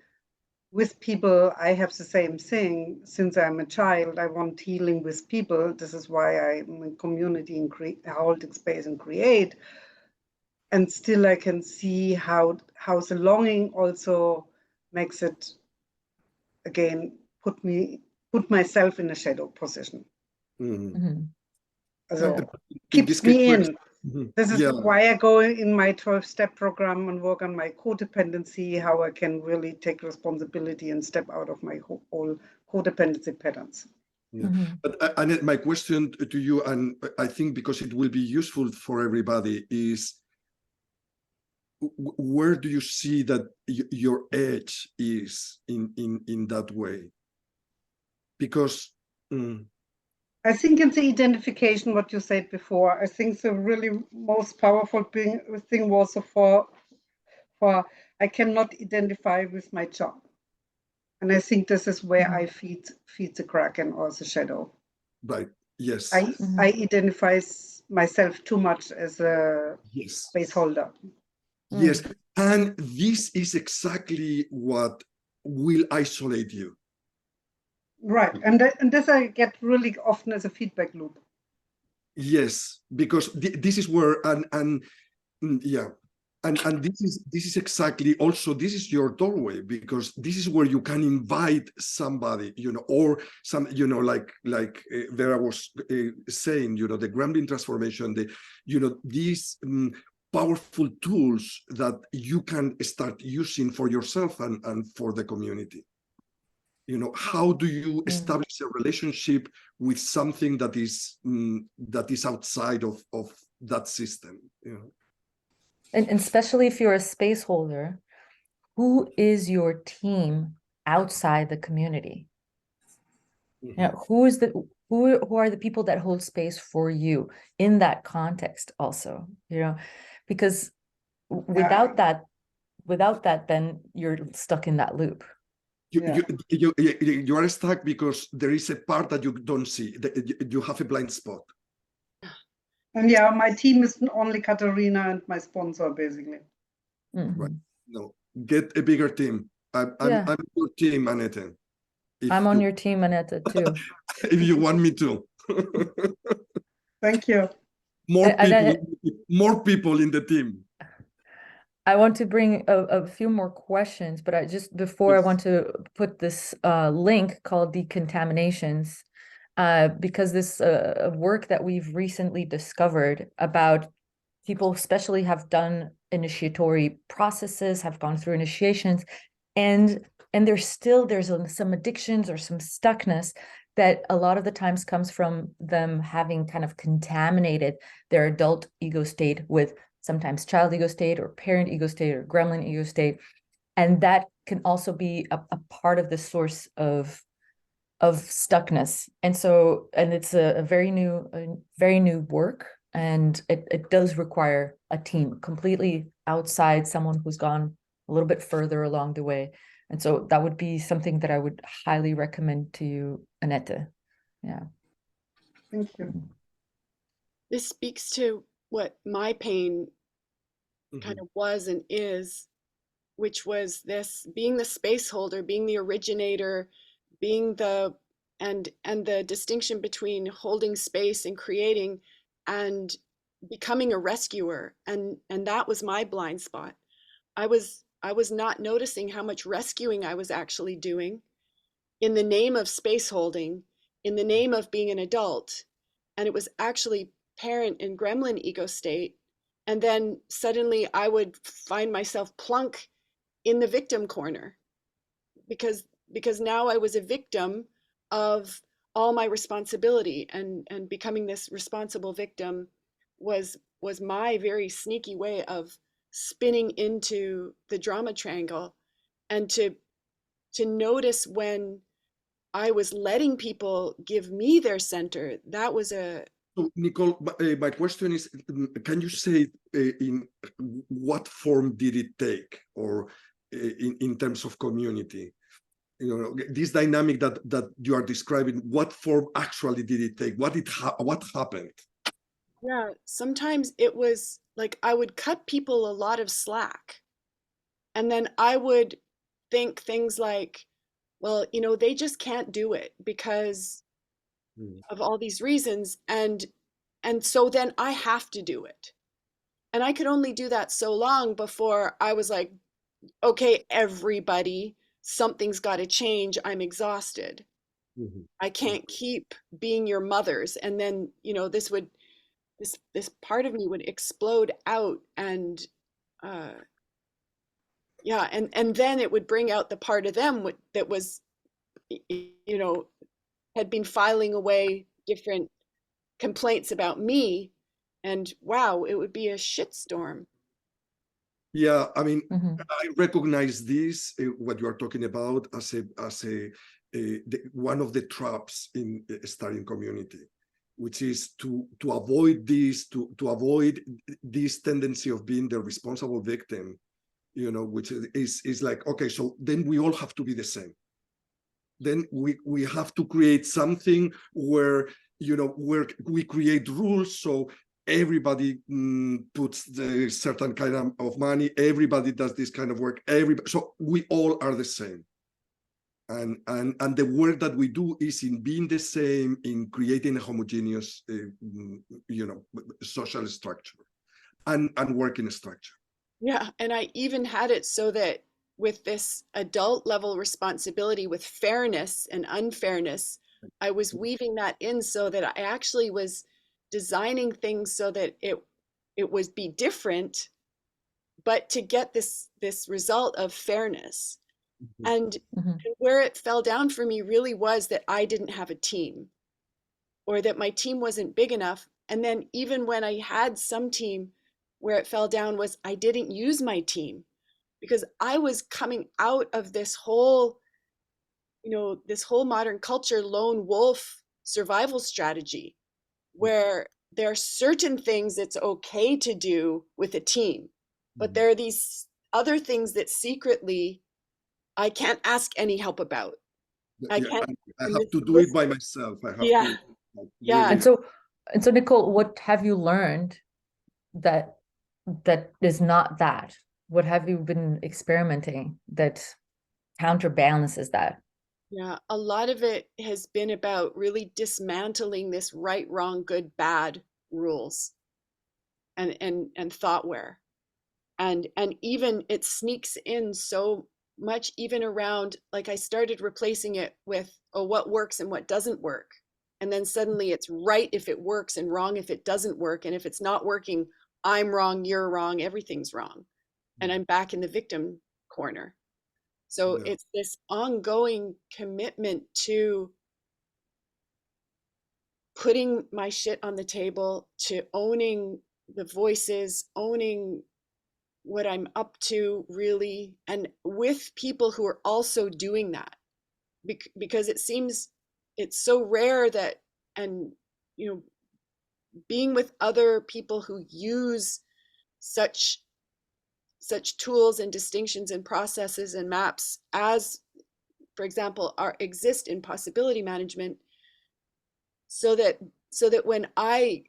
S5: With people, I have the same thing. Since I'm a child, I want healing with people. This is why I'm in community and holding space and create. And still I can see how the longing also makes it, again, put myself in a shadow position.
S2: Mm-hmm.
S5: So
S2: Yeah.
S5: keeps me in.
S3: Mhm.
S5: This is
S3: Yeah.
S5: why I go in my 12-step program and work on my codependency, how I can really take responsibility and step out of my whole codependency patterns.
S3: Yeah.
S2: Mm-hmm.
S3: But Annette, my question to you, and I think because it will be useful for everybody, is where do you see that your edge is in that way? Because
S5: I think it's the identification, what you said before. I think the really most powerful thing was for I cannot identify with my job. And I think this is where I feed the kraken or the shadow.
S3: right, yes.
S5: I identify myself too much as a space holder.
S3: Yes, and this is exactly what will isolate you.
S5: Right, and this I get really often as a feedback loop.
S3: Yes, because this is where and this is exactly also, this is your doorway, because this is where you can invite somebody, you know, or some, you know, like Vera was saying, you know, the gremlin transformation, these powerful tools that you can start using for yourself and for the community. You know, how do you establish a relationship with something that is outside of that system? You know?
S2: And especially if you're a space holder, who is your team outside the community?
S3: Mm-hmm.
S2: You know, who are the people that hold space for you in that context also, you know, because without that, then you're stuck in that loop.
S3: You are stuck because there is a part that you don't see. You have a blind spot.
S5: And yeah, my team is only Katarina and my sponsor, basically.
S3: Right. No, get a bigger team. I'm your team, Annette.
S2: I'm on your team, Annette, too.
S3: If you want me to.
S5: Thank you.
S3: more people in the team.
S2: I want to bring a few more questions, but before I want to put this link called Decontaminations, because this work that we've recently discovered about people especially have done initiatory processes, have gone through initiations, and there's some addictions or some stuckness that a lot of the times comes from them having kind of contaminated their adult ego state with sometimes child ego state or parent ego state or gremlin ego state. And that can also be a part of the source of stuckness. And it's a very new work. And it does require a team completely outside, someone who's gone a little bit further along the way. And so that would be something that I would highly recommend to you, Annette. Yeah.
S5: Thank you.
S8: This speaks to what my pain kind of was and is, which was this being the space holder, being the originator, being and the distinction between holding space and creating and becoming a rescuer. And that was my blind spot. I was not noticing how much rescuing I was actually doing in the name of space holding, in the name of being an adult. And it was actually parent and gremlin ego state. And then suddenly I would find myself plunk in the victim corner because now I was a victim of all my responsibility, and becoming this responsible victim was my very sneaky way of spinning into the drama triangle. And to notice when I was letting people give me their center, that was a...
S3: So, Nicole, my question is, can you say in what form did it take, or in terms of community? You know, this dynamic that you are describing, what form actually did it take? What happened?
S8: Yeah, sometimes it was like I would cut people a lot of slack. And then I would think things like, well, they just can't do it because of all these reasons. And so then I have to do it. And I could only do that so long before I was like, okay, everybody, something's got to change. I'm exhausted. I can't keep being your mothers. And then, this part of me would explode out, and and then it would bring out the part of them that was, had been filing away different complaints about me, and wow, it would be a shitstorm.
S3: Yeah, I mean, I recognize this, what you are talking about, as one of the traps in starting community, which is to avoid this, to avoid this tendency of being the responsible victim, which is like, okay, so then we all have to be the same. Then we have to create something where, where we create rules, so everybody puts the certain kind of money, everybody does this kind of work, so we all are the same. And the work that we do is in being the same, in creating a homogeneous, social structure and working structure.
S8: Yeah, and I even had it so that with this adult level responsibility, with fairness and unfairness, I was weaving that in so that I actually was designing things so that it would be different, but to get this result of fairness. And where it fell down for me really was that I didn't have a team, or that my team wasn't big enough. And then even when I had some team, where it fell down was I didn't use my team, because I was coming out of this whole, this whole modern culture lone wolf survival strategy, where there are certain things it's okay to do with a team, but there are these other things that secretly I can't ask any help about. I can't.
S3: I have to do it by myself. I have to.
S8: Yeah.
S2: And so, Nicole, what have you learned that is not that? What have you been experimenting that counterbalances that?
S8: Yeah, a lot of it has been about really dismantling this right, wrong, good, bad rules. and thoughtware. And even it sneaks in so much, even around, like I started replacing it with, oh, what works and what doesn't work. And then suddenly it's right if it works and wrong if it doesn't work. And if it's not working, I'm wrong, you're wrong, everything's wrong. And I'm back in the victim corner. So it's this ongoing commitment to putting my shit on the table, to owning the voices, owning what I'm up to really, and with people who are also doing that. Because it seems it's so rare that, and you know, being with other people who use such tools and distinctions and processes and maps as, for example, exist in possibility management, so that when I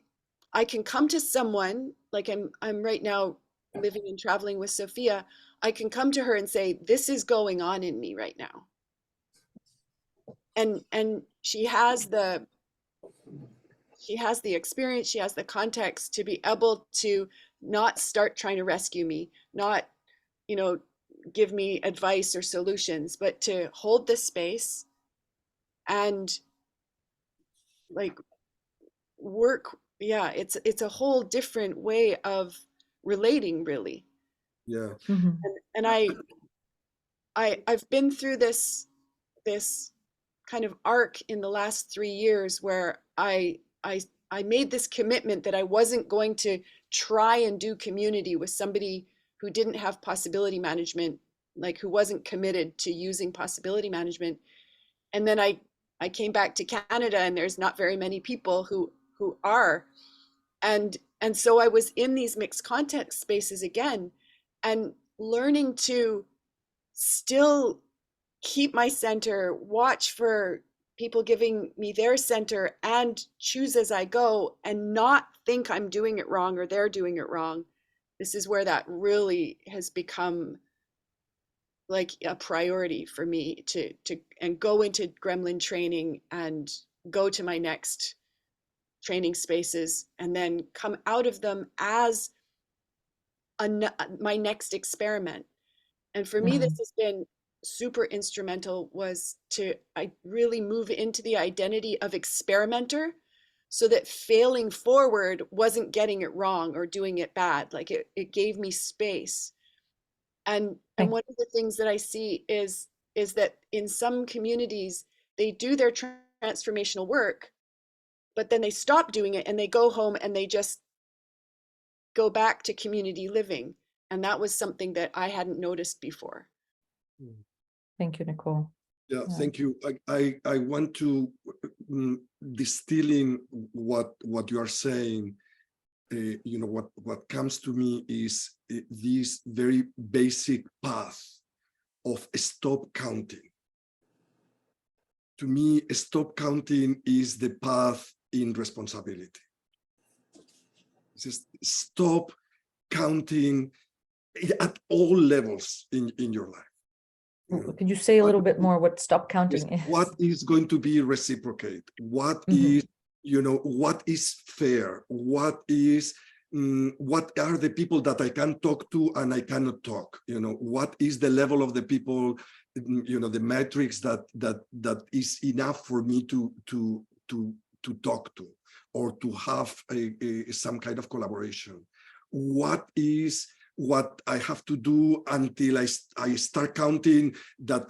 S8: can come to someone, like I'm right now living and traveling with Sophia, I can come to her and say, this is going on in me right now. And she has the experience, she has the context to be able to not start trying to rescue me, not, you know, give me advice or solutions, but to hold this space and like work. Yeah, it's a whole different way of relating, really.
S3: Yeah.
S2: Mm-hmm.
S8: And I've been through this kind of arc in the last 3 years where I made this commitment that I wasn't going to try and do community with somebody who didn't have possibility management, like who wasn't committed to using possibility management. And then I came back to Canada, and there's not very many people who are. And so I was in these mixed context spaces again, and learning to still keep my center, watch for people giving me their center, and choose as I go, and not think I'm doing it wrong or they're doing it wrong. This is where that really has become like a priority for me to and go into gremlin training and go to my next training spaces and then come out of them as my next experiment. And for me, this has been super instrumental, was to really move into the identity of experimenter, so that failing forward wasn't getting it wrong or doing it bad. Like it gave me space. And one of the things that I see is that in some communities, they do their transformational work, but then they stop doing it and they go home and they just go back to community living. And that was something that I hadn't noticed before.
S2: Thank you, Nicole.
S3: Yeah, thank you. I want to distilling what you are saying. You know, what comes to me is this very basic path of stop counting. To me, stop counting is the path in responsibility. Just stop counting at all levels in your life.
S2: Could you say a little bit more what stop counting is?
S3: What is going to be reciprocate? What is, you know, what is fair? What is, what are the people that I can talk to and I cannot talk? You know, what is the level of the people, you know, the metrics that is enough for me to talk to, or to have some kind of collaboration? What is what I have to do until I start counting that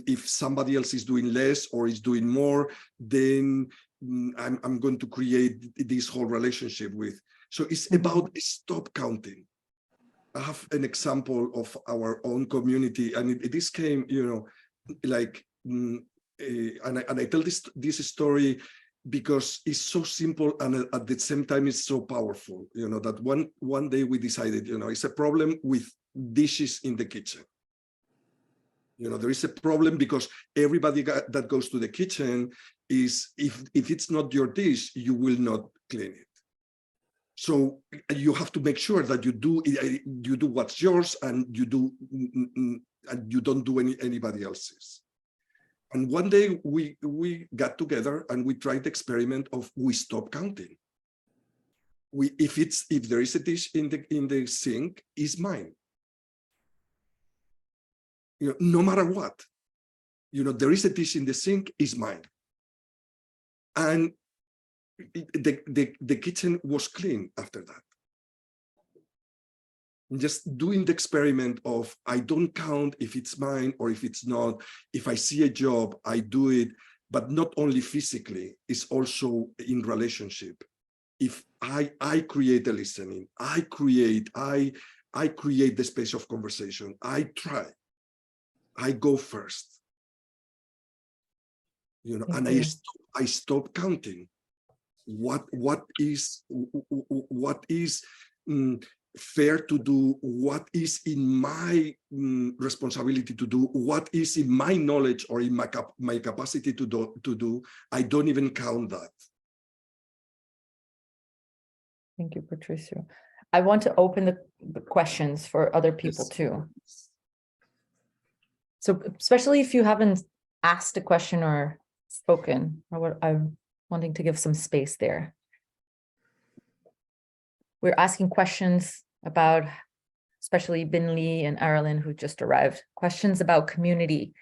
S3: if somebody else is doing less or is doing more, then I'm going to create this whole relationship with. So it's about stop counting. I have an example of our own community, and this came, you know, like, and I tell this story because it's so simple and at the same time it's so powerful, you know, that one day we decided, you know, it's a problem with dishes in the kitchen. You know, there is a problem because everybody that goes to the kitchen is, if it's not your dish, you will not clean it. So you have to make sure that you do what's yours, and you don't do anybody else's. And one day we got together and we tried the experiment of we stop counting. if there is a dish in the sink, is mine. No matter what, there is a dish in the sink, is mine. And the kitchen was clean after that. Just doing the experiment of, I don't count if it's mine or if it's not. If I see a job, I do it, but not only physically, it's also in relationship. If I create the listening, I create the space of conversation. I go first. And I stop counting. What is fair to do, what is in my responsibility to do, what is in my knowledge or in my capacity to do. I don't even count that.
S2: Thank you, Patricio. I want to open the questions for other people too. So especially if you haven't asked a question or spoken, I'm wanting to give some space there. We're asking questions about, especially Binley and Aralyn, who just arrived, questions about community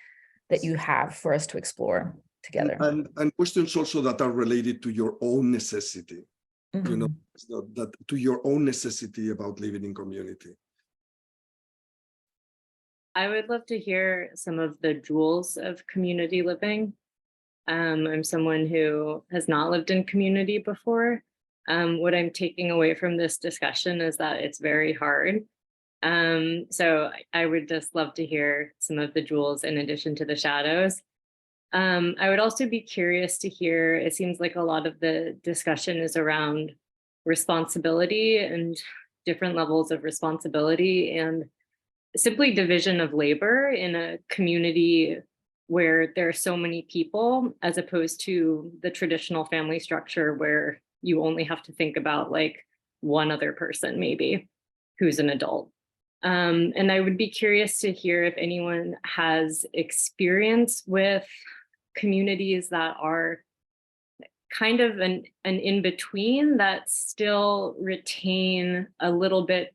S2: that you have for us to explore together.
S3: And questions also that are related to your own necessity, that to your own necessity about living in community.
S9: I would love to hear some of the jewels of community living. I'm someone who has not lived in community before. What I'm taking away from this discussion is that it's very hard. So I would just love to hear some of the jewels in addition to the shadows. I would also be curious to hear, it seems like a lot of the discussion is around responsibility and different levels of responsibility and simply division of labor in a community where there are so many people, as opposed to the traditional family structure where you only have to think about like one other person maybe who's an adult. And I would be curious to hear if anyone has experience with communities that are kind of an in-between that still retain a little bit,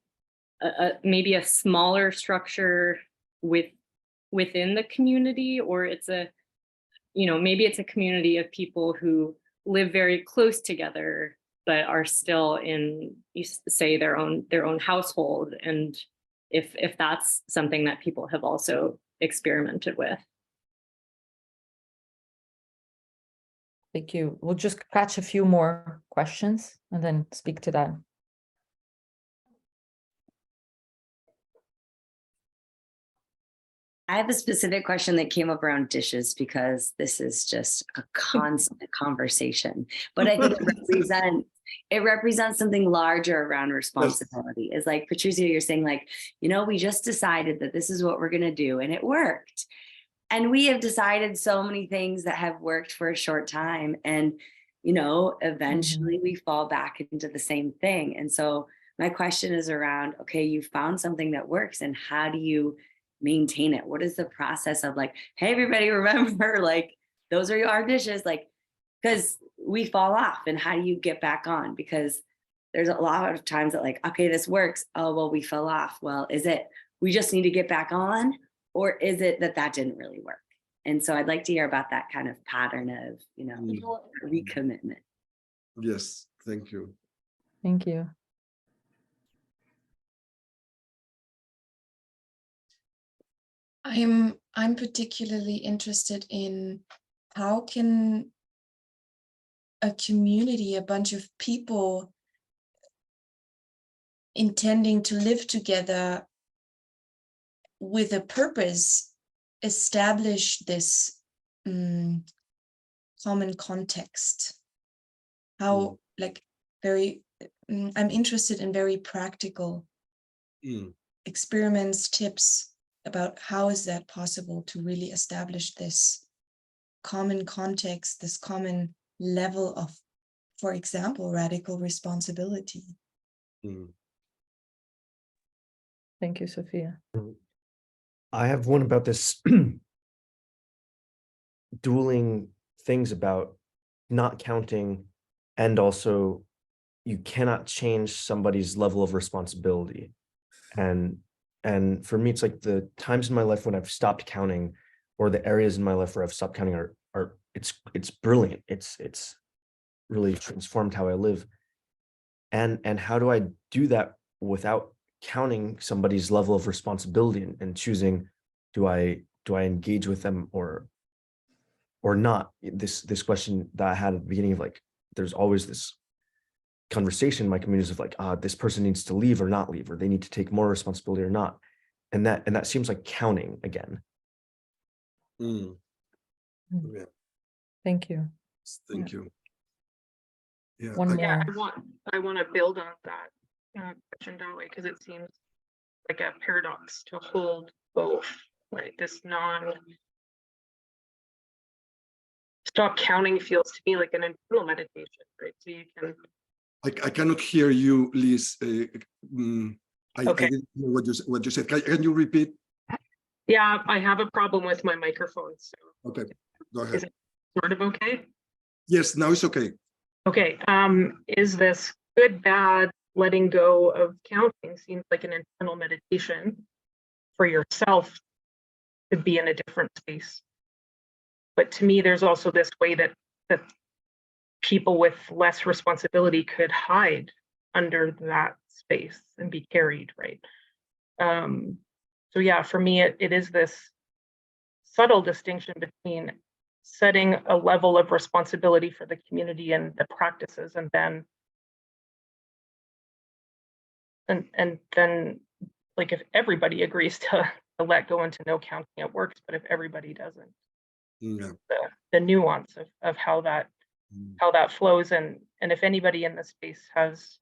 S9: maybe a smaller structure within the community, or it's maybe it's a community of people who live very close together, but are still in, say, their own household, and if that's something that people have also experimented with.
S2: Thank you. We'll just catch a few more questions and then speak to that.
S10: I have a specific question that came up around dishes because this is just a constant conversation. But I think it represents something larger around responsibility. Yes. It's like, Patricio, you're saying like, we just decided that this is what we're going to do and it worked. And we have decided so many things that have worked for a short time. And, eventually we fall back into the same thing. And so my question is around, okay, you found something that works, and how do you maintain it? What is the process of like, hey, everybody, remember, like, those are our dishes, like, because we fall off, and how do you get back on? Because there's a lot of times that like, okay, this works. Oh, well, we fell off. Well, is it, we just need to get back on, or is it that didn't really work? And so I'd like to hear about that kind of pattern of, recommitment.
S3: Yes, thank you.
S2: Thank you.
S11: I'm particularly interested in how can a community, a bunch of people intending to live together with a purpose, establish this common context. How, like, very, I'm interested in very practical experiments, tips about how is that possible to really establish this common context, this common level of, for example, radical responsibility.
S2: Thank you, Sophia.
S1: I have one about this dueling things about not counting and also you cannot change somebody's level of responsibility. And for me, it's like the times in my life when I've stopped counting, or the areas in my life where I've stopped counting are it's brilliant. It's really transformed how I live. And how do I do that without counting somebody's level of responsibility and choosing, do I engage with them or not? This question that I had at the beginning of, like, there's always this conversation in my communities of like, this person needs to leave or not leave, or they need to take more responsibility or not. And that seems like counting again.
S3: Yeah.
S2: Thank you.
S3: Thank you. Yeah,
S2: One more.
S12: I want to build on that question, Dawei, because it seems like a paradox to hold both, right? This stop counting feels to me like an internal meditation, right? So you can.
S3: I cannot hear you, Liz. I didn't know what you said. Can you repeat?
S12: Yeah, I have a problem with my microphone. So.
S3: Okay, go ahead.
S12: Is it sort of okay?
S3: Yes, now it's okay.
S12: Okay. Is this good, bad, letting go of counting seems like an internal meditation for yourself to be in a different space. But to me, there's also this way that people with less responsibility could hide under that space and be carried, right? So yeah, for me, it is this subtle distinction between setting a level of responsibility for the community and the practices, and then like if everybody agrees to let go and to no counting, it works. But if everybody doesn't,
S3: yeah.
S12: the nuance of how that flows, and if anybody in this space has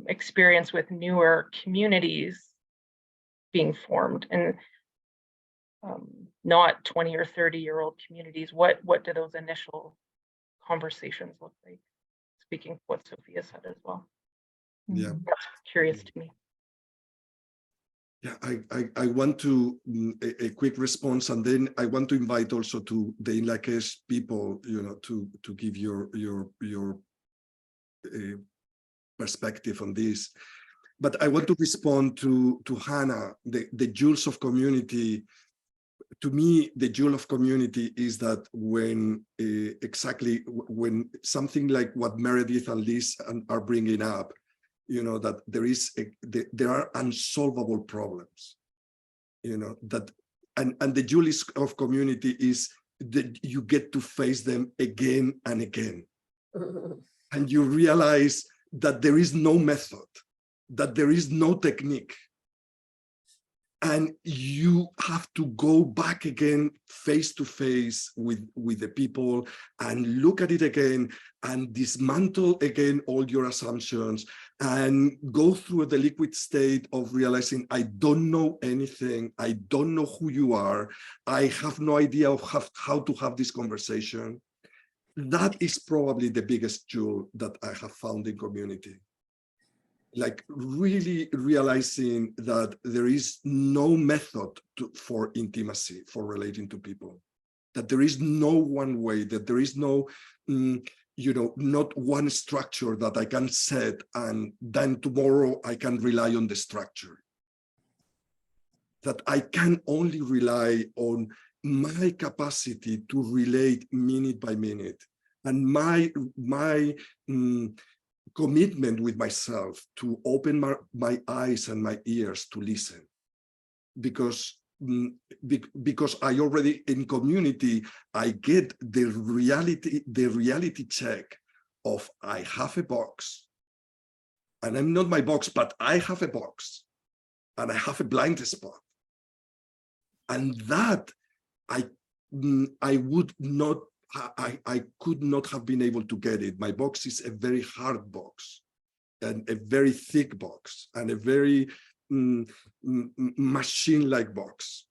S12: experience with newer communities being formed and not 20 or 30-year-old communities, what do those initial conversations look like? Speaking of what Sophia said as well.
S3: Yeah,
S12: that's curious to me.
S3: Yeah, I want to a quick response, and then I want to invite also to the Inlakesh people, to give your perspective on this. But I want to respond to Hannah, the jewels of community. To me, the jewel of community is that when when something like what Meredith and Liz are bringing up, that there are unsolvable problems, that and the jewel of community is that you get to face them again and again, and you realize that there is no method, that there is no technique, and you have to go back again face to face with the people and look at it again and dismantle again all your assumptions and go through the liquid state of realizing, I don't know anything, I don't know who you are, I have no idea of how to have this conversation. That is probably the biggest jewel that I have found in community. Like really realizing that there is no method for intimacy, for relating to people, that there is no one way, that there is no, not one structure that I can set and then tomorrow I can rely on the structure. That I can only rely on my capacity to relate minute by minute, and my commitment with myself to open my eyes and my ears to listen, because I already in community, I get the reality check of I have a box, and I'm not my box, but I have a box, and I have a blind spot, and that I could not have been able to get it. My box is a very hard box, and a very thick box, and a very machine-like box.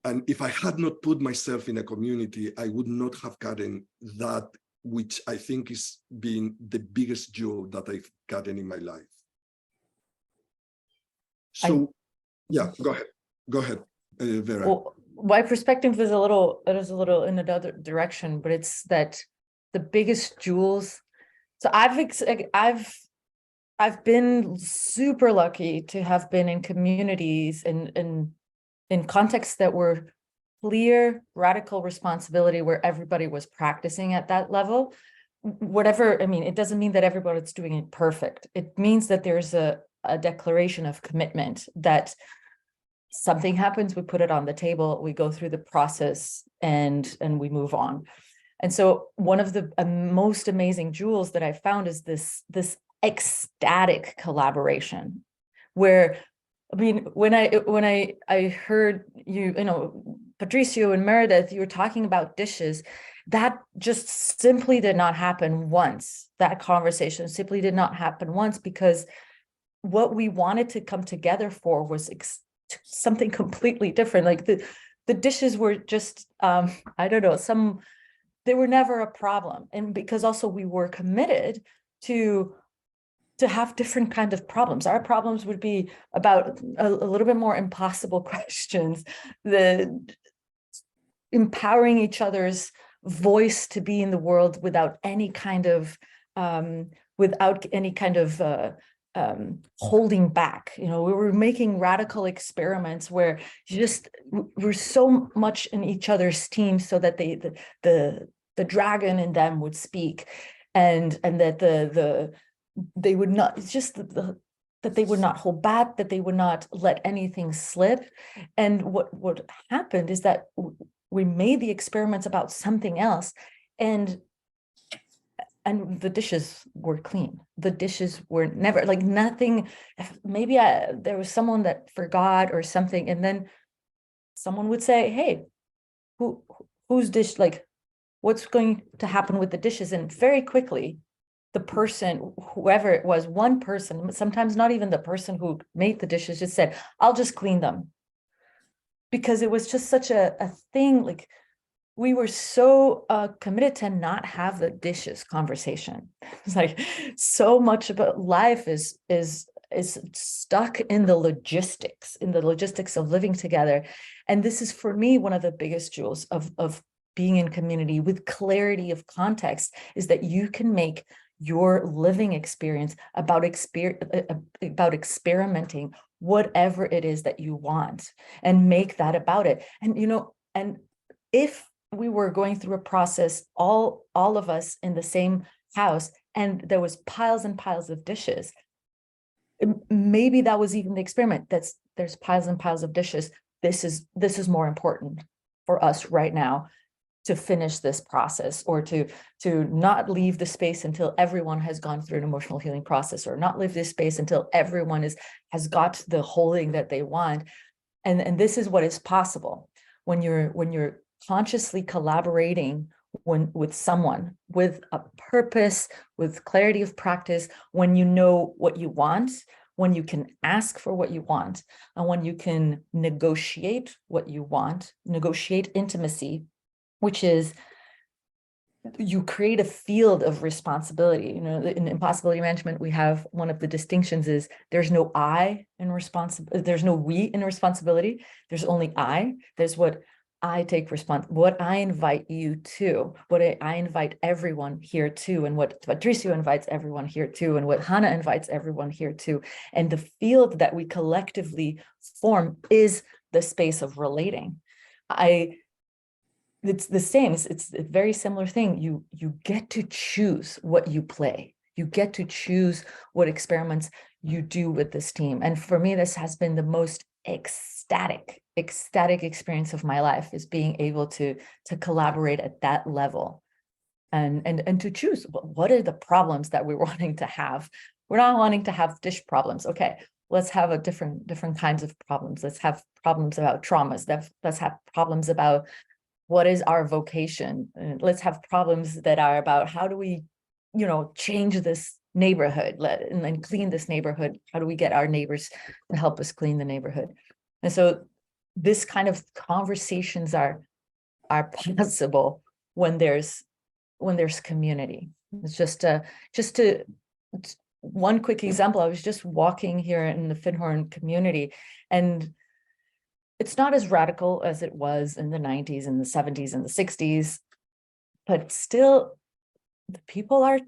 S3: And if I had not put myself in a community, I would not have gotten that, which I think is being the biggest jewel that I've gotten in my life. So, yeah, go ahead, Vera.
S2: Well, my perspective is a little in another direction, but it's that the biggest jewels So I've been super lucky to have been in communities in contexts that were clear radical responsibility, where everybody was practicing at that level. Whatever, I mean, it doesn't mean that everybody's doing it perfect. It means that there's a declaration of commitment, that something happens, we put it on the table, we go through the process, and we move on. And so one of the most amazing jewels that I found is this ecstatic collaboration, where, I mean, when I heard you know, Patricio and Meredith, you were talking about dishes, that just simply did not happen once. That conversation simply did not happen once, because what we wanted to come together for was something completely different. Like the dishes were just, I don't know, they were never a problem. And because also we were committed to have different kind of problems. Our problems would be about a little bit more impossible questions, the empowering each other's voice to be in the world without any kind of holding back. You know, we were making radical experiments where we're so much in each other's team, so that the dragon in them would speak, and that they would not, it's just that they would not hold back, that they would not let anything slip. And what happened is that we made the experiments about something else, and the dishes were clean. The dishes were never, like, nothing. Maybe there was someone that forgot or something, and then someone would say, hey, whose dish, like, what's going to happen with the dishes? And very quickly, the person, whoever it was, one person, sometimes not even the person who made the dishes, just said, I'll just clean them. Because it was just such a thing, like, we were so committed to not have the dishes conversation. It's like, so much about life is stuck in the logistics of living together. And this is, for me, one of the biggest jewels of being in community with clarity of context, is that you can make your living experience about experimenting whatever it is that you want, and make that about it. And, you know, and if we were going through a process, all of us in the same house, and there was piles and piles of dishes, maybe that was even the experiment. There's piles and piles of dishes. This is more important for us right now, to finish this process, or to not leave the space until everyone has gone through an emotional healing process, or not leave this space until everyone has got the holding that they want. And this is what is possible when you're consciously collaborating with someone, with a purpose, with clarity of practice, when you know what you want, when you can ask for what you want, and when you can negotiate what you want, negotiate intimacy, which is, you create a field of responsibility. You know, in impossibility management, we have one of the distinctions is there's no I in responsibility, there's no we in responsibility, there's only I. There's what I take what I invite you to, what I invite everyone here to, and what Patricio invites everyone here to, and what Hannah invites everyone here to. And the field that we collectively form is the space of relating. It's the same, it's a very similar thing. You get to choose what you play. You get to choose what experiments you do with this team. And for me, this has been the most ecstatic experience of my life, is being able to collaborate at that level, and to choose what are the problems that we're wanting to have. We're not wanting to have dish problems. Okay, let's have a different kinds of problems. Let's have problems about traumas. Let's have problems about what is our vocation. Let's have problems that are about how do we, you know, change this neighborhood and then clean this neighborhood. How do we get our neighbors to help us clean the neighborhood? And so this kind of conversations are possible when there's community. It's just one quick example. I was just walking here in the Findhorn community, and it's not as radical as it was in the 90s and the 70s and the 60s, but still the people are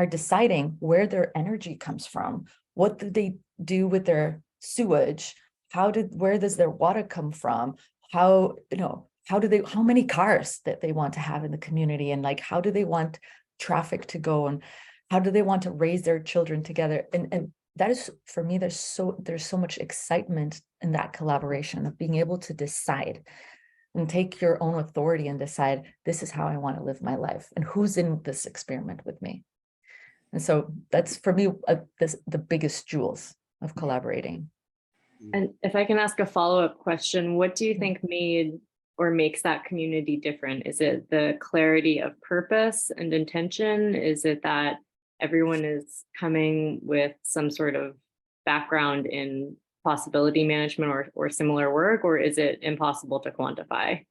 S2: deciding where their energy comes from. What do they do with their sewage? Where does their water come from? How many cars that they want to have in the community, and like, how do they want traffic to go, and how do they want to raise their children together? And that is, for me, there's so much excitement in that collaboration of being able to decide and take your own authority and decide, this is how I want to live my life, and who's in this experiment with me. And so that's, for me, the biggest jewels of collaborating.
S9: And if I can ask a follow-up question, what do you think made or makes that community different? Is it the clarity of purpose and intention? Is it that everyone is coming with some sort of background in possibility management or similar work, or is it impossible to quantify?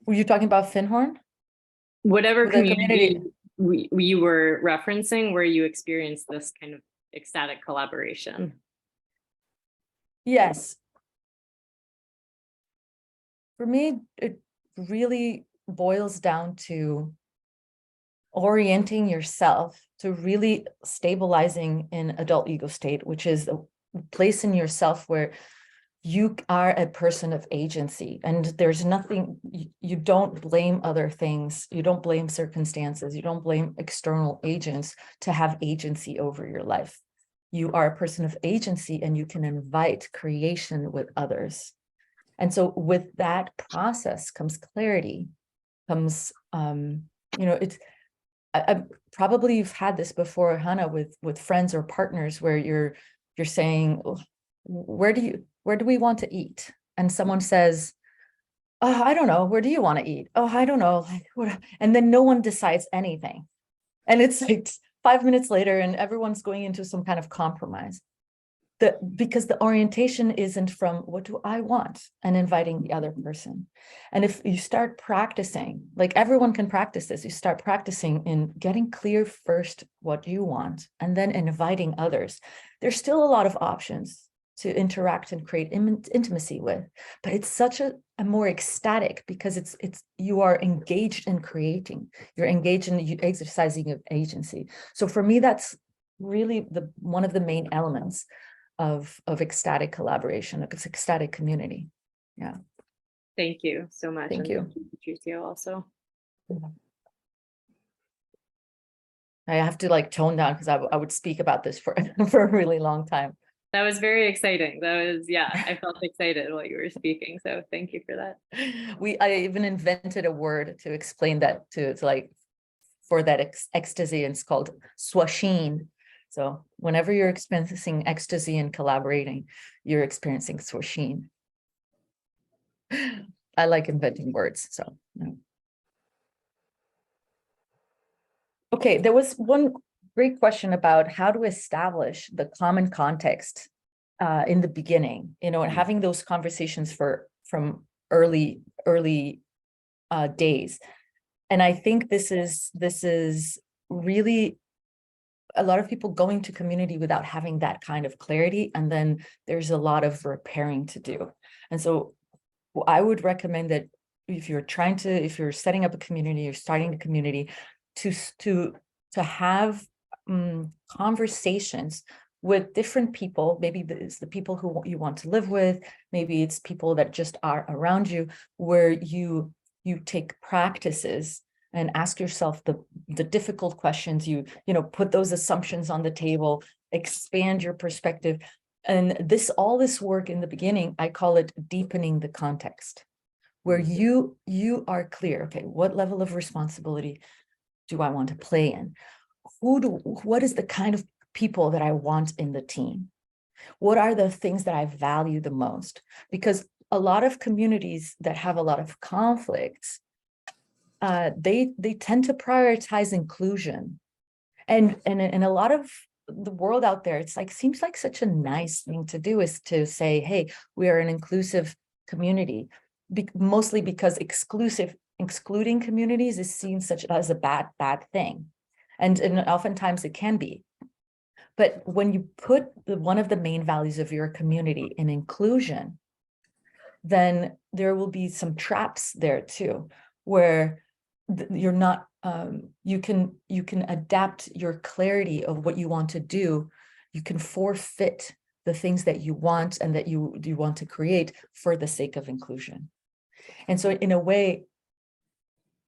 S2: Were you talking about Findhorn?
S9: Whatever community you were referencing, where you experienced this kind of ecstatic collaboration.
S2: Yes. For me, it really boils down to orienting yourself to really stabilizing in adult ego state, which is a place in yourself where you are a person of agency, and there's nothing, you don't blame other things, you don't blame circumstances, you don't blame external agents to have agency over your life. You are a person of agency, and you can invite creation with others. And so with that process comes clarity, comes, I probably you've had this before, Hannah, with friends or partners, where you're saying, oh, where do we want to eat? And someone says, oh, I don't know, where do you want to eat? Oh, I don't know. And then no one decides anything. And it's like 5 minutes later, and everyone's going into some kind of compromise. Because the orientation isn't from what do I want, and inviting the other person. And if you start practicing, like everyone can practice this, you start practicing in getting clear first what you want, and then inviting others. There's still a lot of options to interact and create intimacy with, but it's such a more ecstatic, because it's you are engaged in creating, you're engaged in exercising of agency. So for me, that's really one of the main elements of ecstatic collaboration, of ecstatic community. Yeah.
S9: Thank you so much.
S2: Thank you,
S9: Patricio, also.
S2: I have to like tone down, because I would speak about this for a really long time.
S9: That was very exciting. I felt excited while you were speaking. So thank you for that.
S2: I even invented a word to explain that to like, for that ecstasy, and it's called swasheen. So whenever you're experiencing ecstasy and collaborating, you're experiencing swasheen. I like inventing words, so. Okay, there was one great question about how to establish the common context in the beginning, and having those conversations from early days. And I think this is really a lot of people going to community without having that kind of clarity, and then there's a lot of repairing to do. And so I would recommend that if you're setting up a community, you're starting a community, to have conversations with different people. Maybe it's the people who you want to live with, maybe it's people that just are around you, where you take practices and ask yourself the difficult questions, you put those assumptions on the table, expand your perspective. And all this work in the beginning, I call it deepening the context, where you are clear, okay, what level of responsibility do I want to play in? What is the kind of people that I want in the team? What are the things that I value the most? Because a lot of communities that have a lot of conflicts, they tend to prioritize inclusion, and a lot of the world out there, it's like, seems like such a nice thing to do, is to say, hey, we are an inclusive community, mostly because excluding communities is seen as a bad thing, and oftentimes it can be. But when you put one of the main values of your community in inclusion, then there will be some traps there too, where you're not you can adapt your clarity of what you want to do. You can forfeit the things that you want and that you want to create for the sake of inclusion. And so in a way,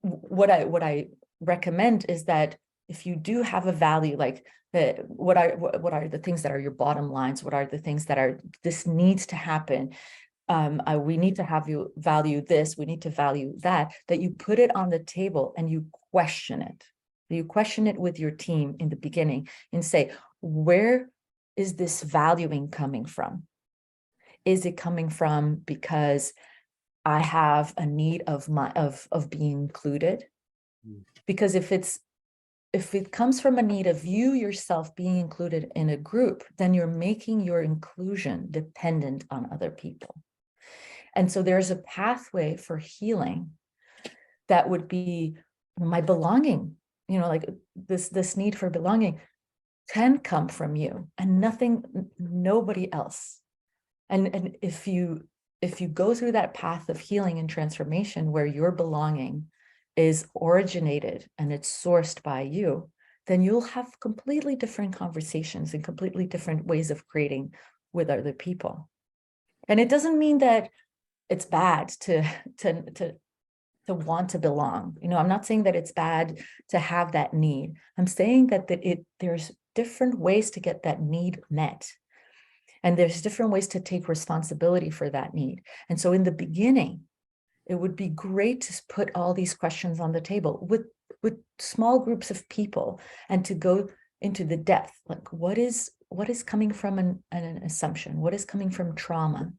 S2: what I recommend is that if you do have a value, like what are the things that are your bottom lines? What are the things that are, this needs to happen? We need to have you value this, we need to value that you put it on the table and you question it. You question it with your team in the beginning and say, where is this valuing coming from? Is it coming from because I have a need of being included? Because if it comes from a need of you yourself being included in a group, then you're making your inclusion dependent on other people. And so there's a pathway for healing that would be my belonging, like this need for belonging can come from you and nobody else. And if you go through that path of healing and transformation where your belonging is originated and it's sourced by you, then you'll have completely different conversations and completely different ways of creating with other people. And it doesn't mean that it's bad to want to belong. I'm not saying that it's bad to have that need. I'm saying that there's different ways to get that need met. And there's different ways to take responsibility for that need. And so in the beginning, it would be great to put all these questions on the table with small groups of people and to go into the depth, like what is coming from an assumption? What is coming from trauma?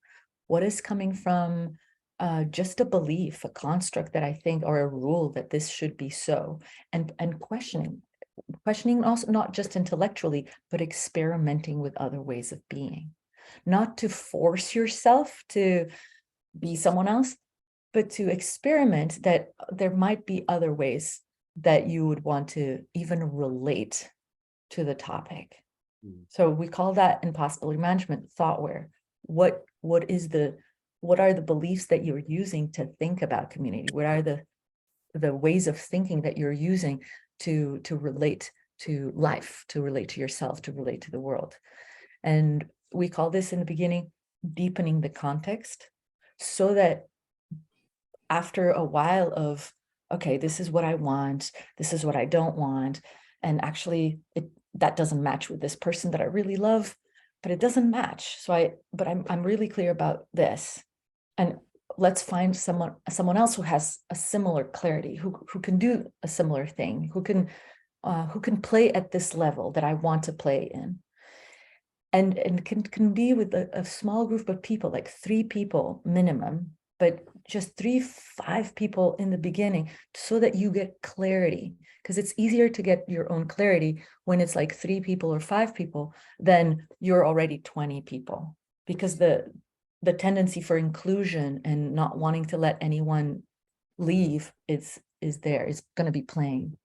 S2: What is coming from just a belief, a construct that I think, or a rule that this should be so, and questioning also not just intellectually, but experimenting with other ways of being, not to force yourself to be someone else, but to experiment that there might be other ways that you would want to even relate to the topic. So we call that in possibility management thoughtware. What are the beliefs that you're using to think about community? What are the ways of thinking that you're using to relate to life, to relate to yourself, to relate to the world? And we call this in the beginning deepening the context, so that after a while of, okay, this is what I want, this is what I don't want, and actually that doesn't match with this person that I really love, but it doesn't match. But I'm really clear about this. And let's find someone else who has a similar clarity, who can do a similar thing, who can play at this level that I want to play in. And can be with a small group of people, like 3 people minimum, but just 3-5 people in the beginning, so that you get clarity. Because it's easier to get your own clarity when it's like 3 people or 5 people than you're already 20 people. Because the tendency for inclusion and not wanting to let anyone leave is going to be playing.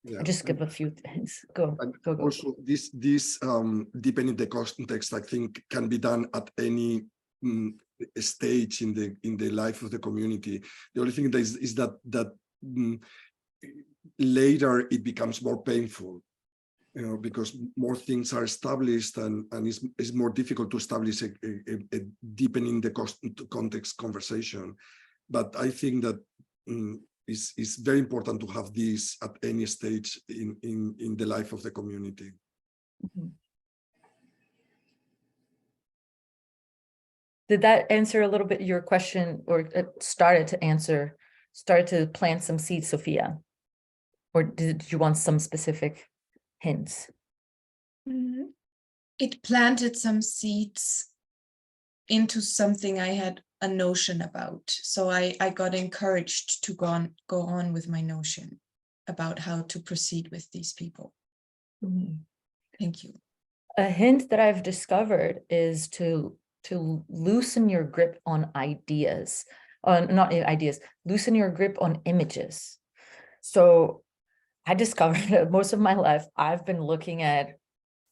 S3: Yeah.
S2: I just give a few things. Go.
S3: Also, this deepening the context, I think, can be done at any stage in the life of the community. The only thing is that later it becomes more painful, because more things are established, and it's more difficult to establish a deepening the context conversation. But I think that it's very important to have this at any stage in the life of the community.
S2: Mm-hmm. Did that answer a little bit your question, or started to plant some seeds, Sophia? Or did you want some specific hints?
S11: It planted some seeds into something I had a notion about. So I got encouraged to go on with my notion about how to proceed with these people.
S2: Mm-hmm.
S11: Thank you.
S2: A hint that I've discovered is to loosen your grip on ideas, loosen your grip on images. So I discovered that most of my life, I've been looking at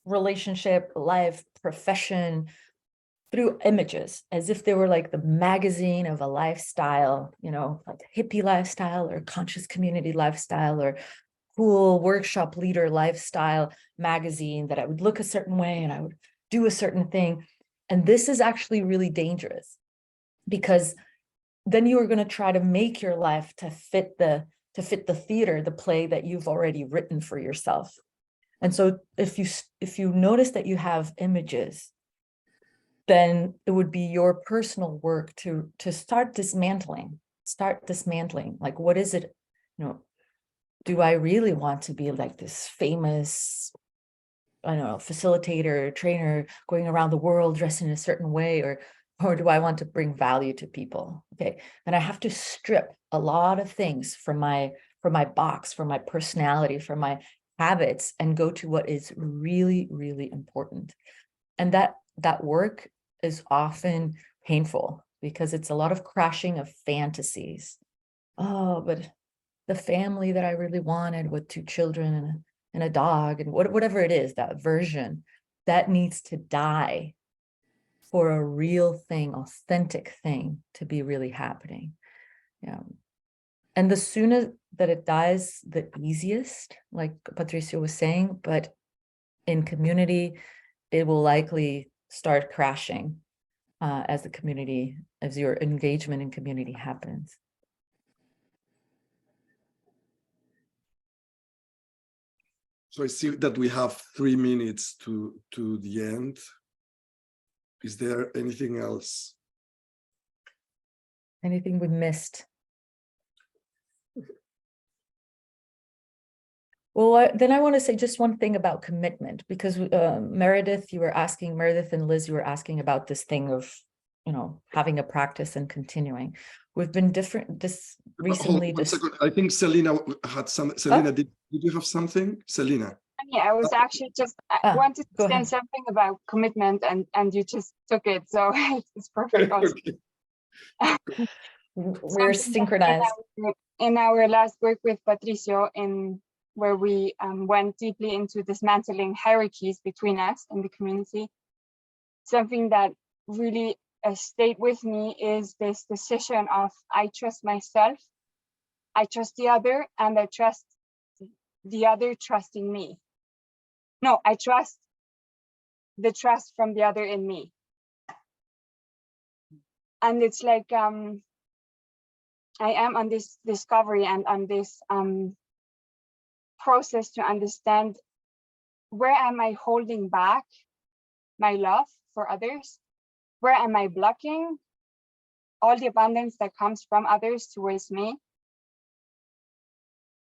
S2: relationship, life, profession, through images, as if they were like the magazine of a lifestyle, you know, like hippie lifestyle or conscious community lifestyle or cool workshop leader lifestyle magazine, that I would look a certain way and I would do a certain thing. And this is actually really dangerous, because then you are going to try to make your life to fit the theater, the play that you've already written for yourself. And so if you notice that you have images, then it would be your personal work to start dismantling. Like, what is it? You know, do I really want to be like this famous, I don't know, facilitator, trainer, going around the world dressed in a certain way, or do I want to bring value to people? Okay, then I have to strip a lot of things from my box, from my personality, from my habits, and go to what is really, really important. And that work is often painful, because it's a lot of crashing of fantasies. Oh, but the family that I really wanted with 2 children and a dog and whatever it is, that version, that needs to die for a real thing, authentic thing to be really happening. Yeah. And the sooner that it dies, the easiest, like Patricio was saying, but in community, it will likely start crashing as your engagement in community happens.
S3: So I see that we have 3 minutes to the end. Is there anything else?
S2: Anything we missed? Well, then I want to say just one thing about commitment, because Meredith and Liz, you were asking about this thing of, you know, having a practice and continuing. We've been recently.
S3: Hold 1 second. I think Selena had some. Selena, did you have something? Selena.
S13: Yeah, I was actually just wanted to say something about commitment, and you just took it, so it's perfect.
S2: Okay. We're synchronized.
S13: In our last work with Patricio, where we went deeply into dismantling hierarchies between us and the community, something that really stayed with me is this decision of, I trust myself, I trust the other, and I trust the other trusting me. No, I trust the trust from the other in me. And it's like, I am on this discovery and on this process to understand, where am I holding back my love for others? Where am I blocking all the abundance that comes from others towards me?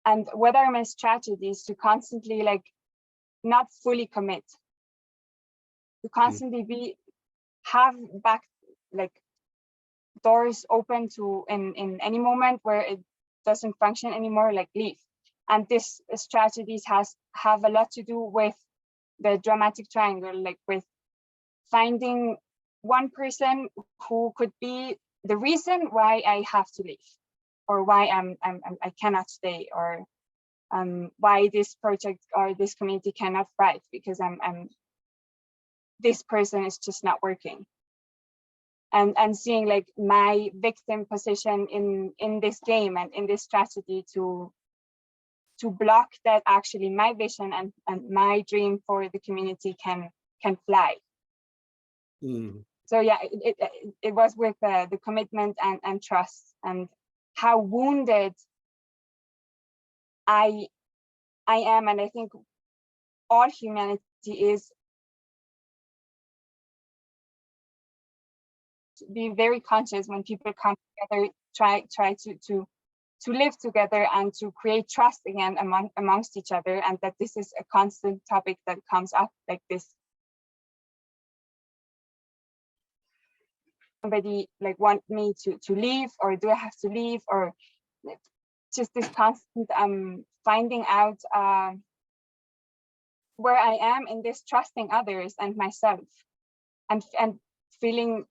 S13: And what are my strategies to constantly, like, not fully commit, to constantly have back, like, doors open to in any moment where it doesn't function anymore, like, leave. And this strategies have a lot to do with the dramatic triangle, like with finding one person who could be the reason why I have to leave, or why I cannot stay, or why this project or this community cannot thrive, because this person is just not working. And seeing, like, my victim position in this game and in this strategy to block that actually my vision and my dream for the community can fly. So yeah, it was with the commitment and trust, and how wounded I am, and I think all humanity is, to be very conscious when people come together, try to live together and to create trust again amongst each other, and that this is a constant topic that comes up, like this. Somebody, like, want me to leave, or do I have to leave, or just this constant finding out where I am in this trusting others and myself, and feeling,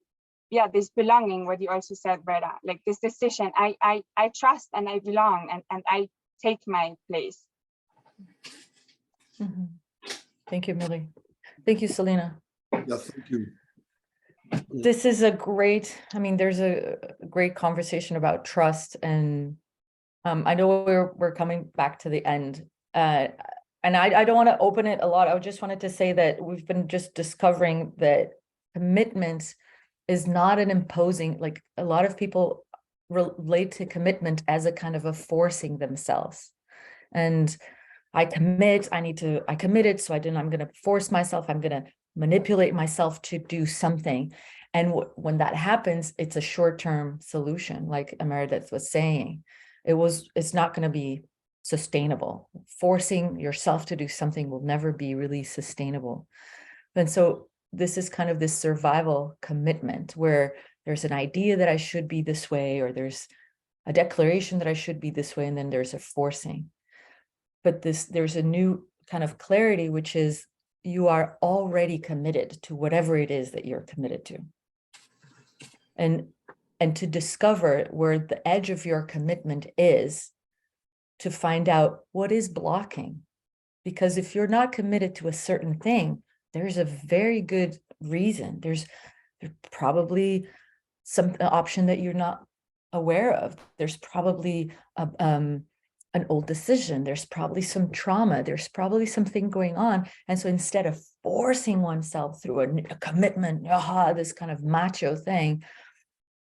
S13: yeah, this belonging, what you also said, Vera, like this decision, I trust and I belong, and I take my place.
S2: Thank you, Millie. Thank you, Selena.
S3: Yeah, thank you.
S2: This is a great, I mean, there's a great conversation about trust, and I know we're coming back to the end. And I don't want to open it a lot. I just wanted to say that we've been just discovering that commitment is not an imposing, like a lot of people relate to commitment as a kind of a forcing themselves. And I committed, so I'm going to force myself, I'm going to manipulate myself to do something. And when that happens, it's a short-term solution, like Meredith was saying. It's not going to be sustainable. Forcing yourself to do something will never be really sustainable. And so this is kind of this survival commitment where there's an idea that I should be this way, or there's a declaration that I should be this way, and then there's a forcing. But there's a new kind of clarity, which is you are already committed to whatever it is that you're committed to. And to discover where the edge of your commitment is, to find out what is blocking. Because if you're not committed to a certain thing, there's a very good reason. There's probably some option that you're not aware of. There's probably an old decision. There's probably some trauma. There's probably something going on. And so instead of forcing oneself through a commitment, this kind of macho thing,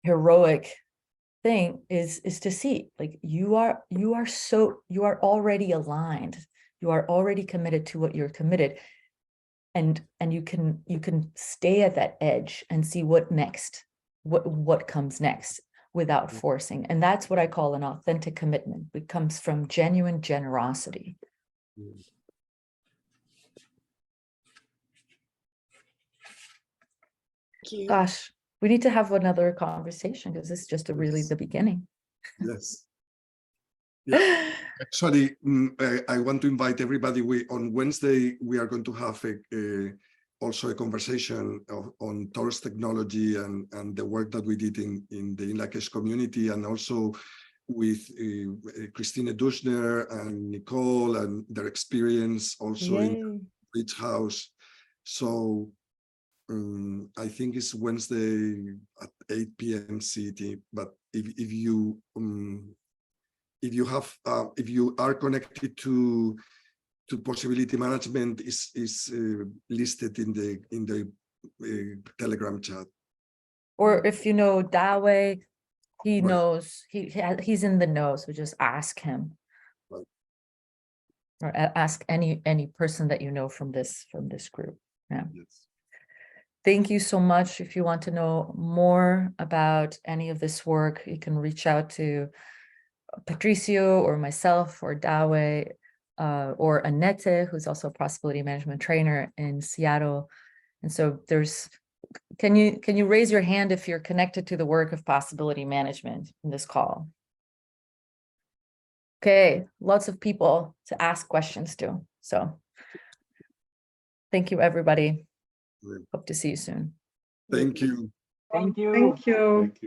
S2: heroic thing is to see, like, you are already aligned. You are already committed to what you're committed. And you can stay at that edge and see what comes next without forcing. And that's what I call an authentic commitment. It comes from genuine generosity.
S8: Thank you.
S2: Gosh, we need to have another conversation, because this is just really the beginning.
S3: Yes. Yeah. Actually, I want to invite everybody. On Wednesday, we are going to have also a conversation on Taurus technology and the work that we did in the Inlakesh community, and also with Christine Duschner and Nicole and their experience also in Rich House. So I think it's Wednesday at 8 p.m. CT. But if you are connected to possibility management, is listed in the Telegram chat.
S2: Or if you know Dawe, he knows, he's in the know, so just ask him.
S3: Right.
S2: Or ask any person that you know from this group. Yeah.
S3: Yes.
S2: Thank you so much. If you want to know more about any of this work, you can reach out to Patricio or myself or Dawe or Annette, who's also a possibility management trainer in Seattle. And so can you raise your hand if you're connected to the work of possibility management in this call? Okay, lots of people to ask questions to. So thank you, everybody. Hope to see you soon.
S3: Thank you.
S5: Thank you. Thank you.
S3: Thank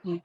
S3: you.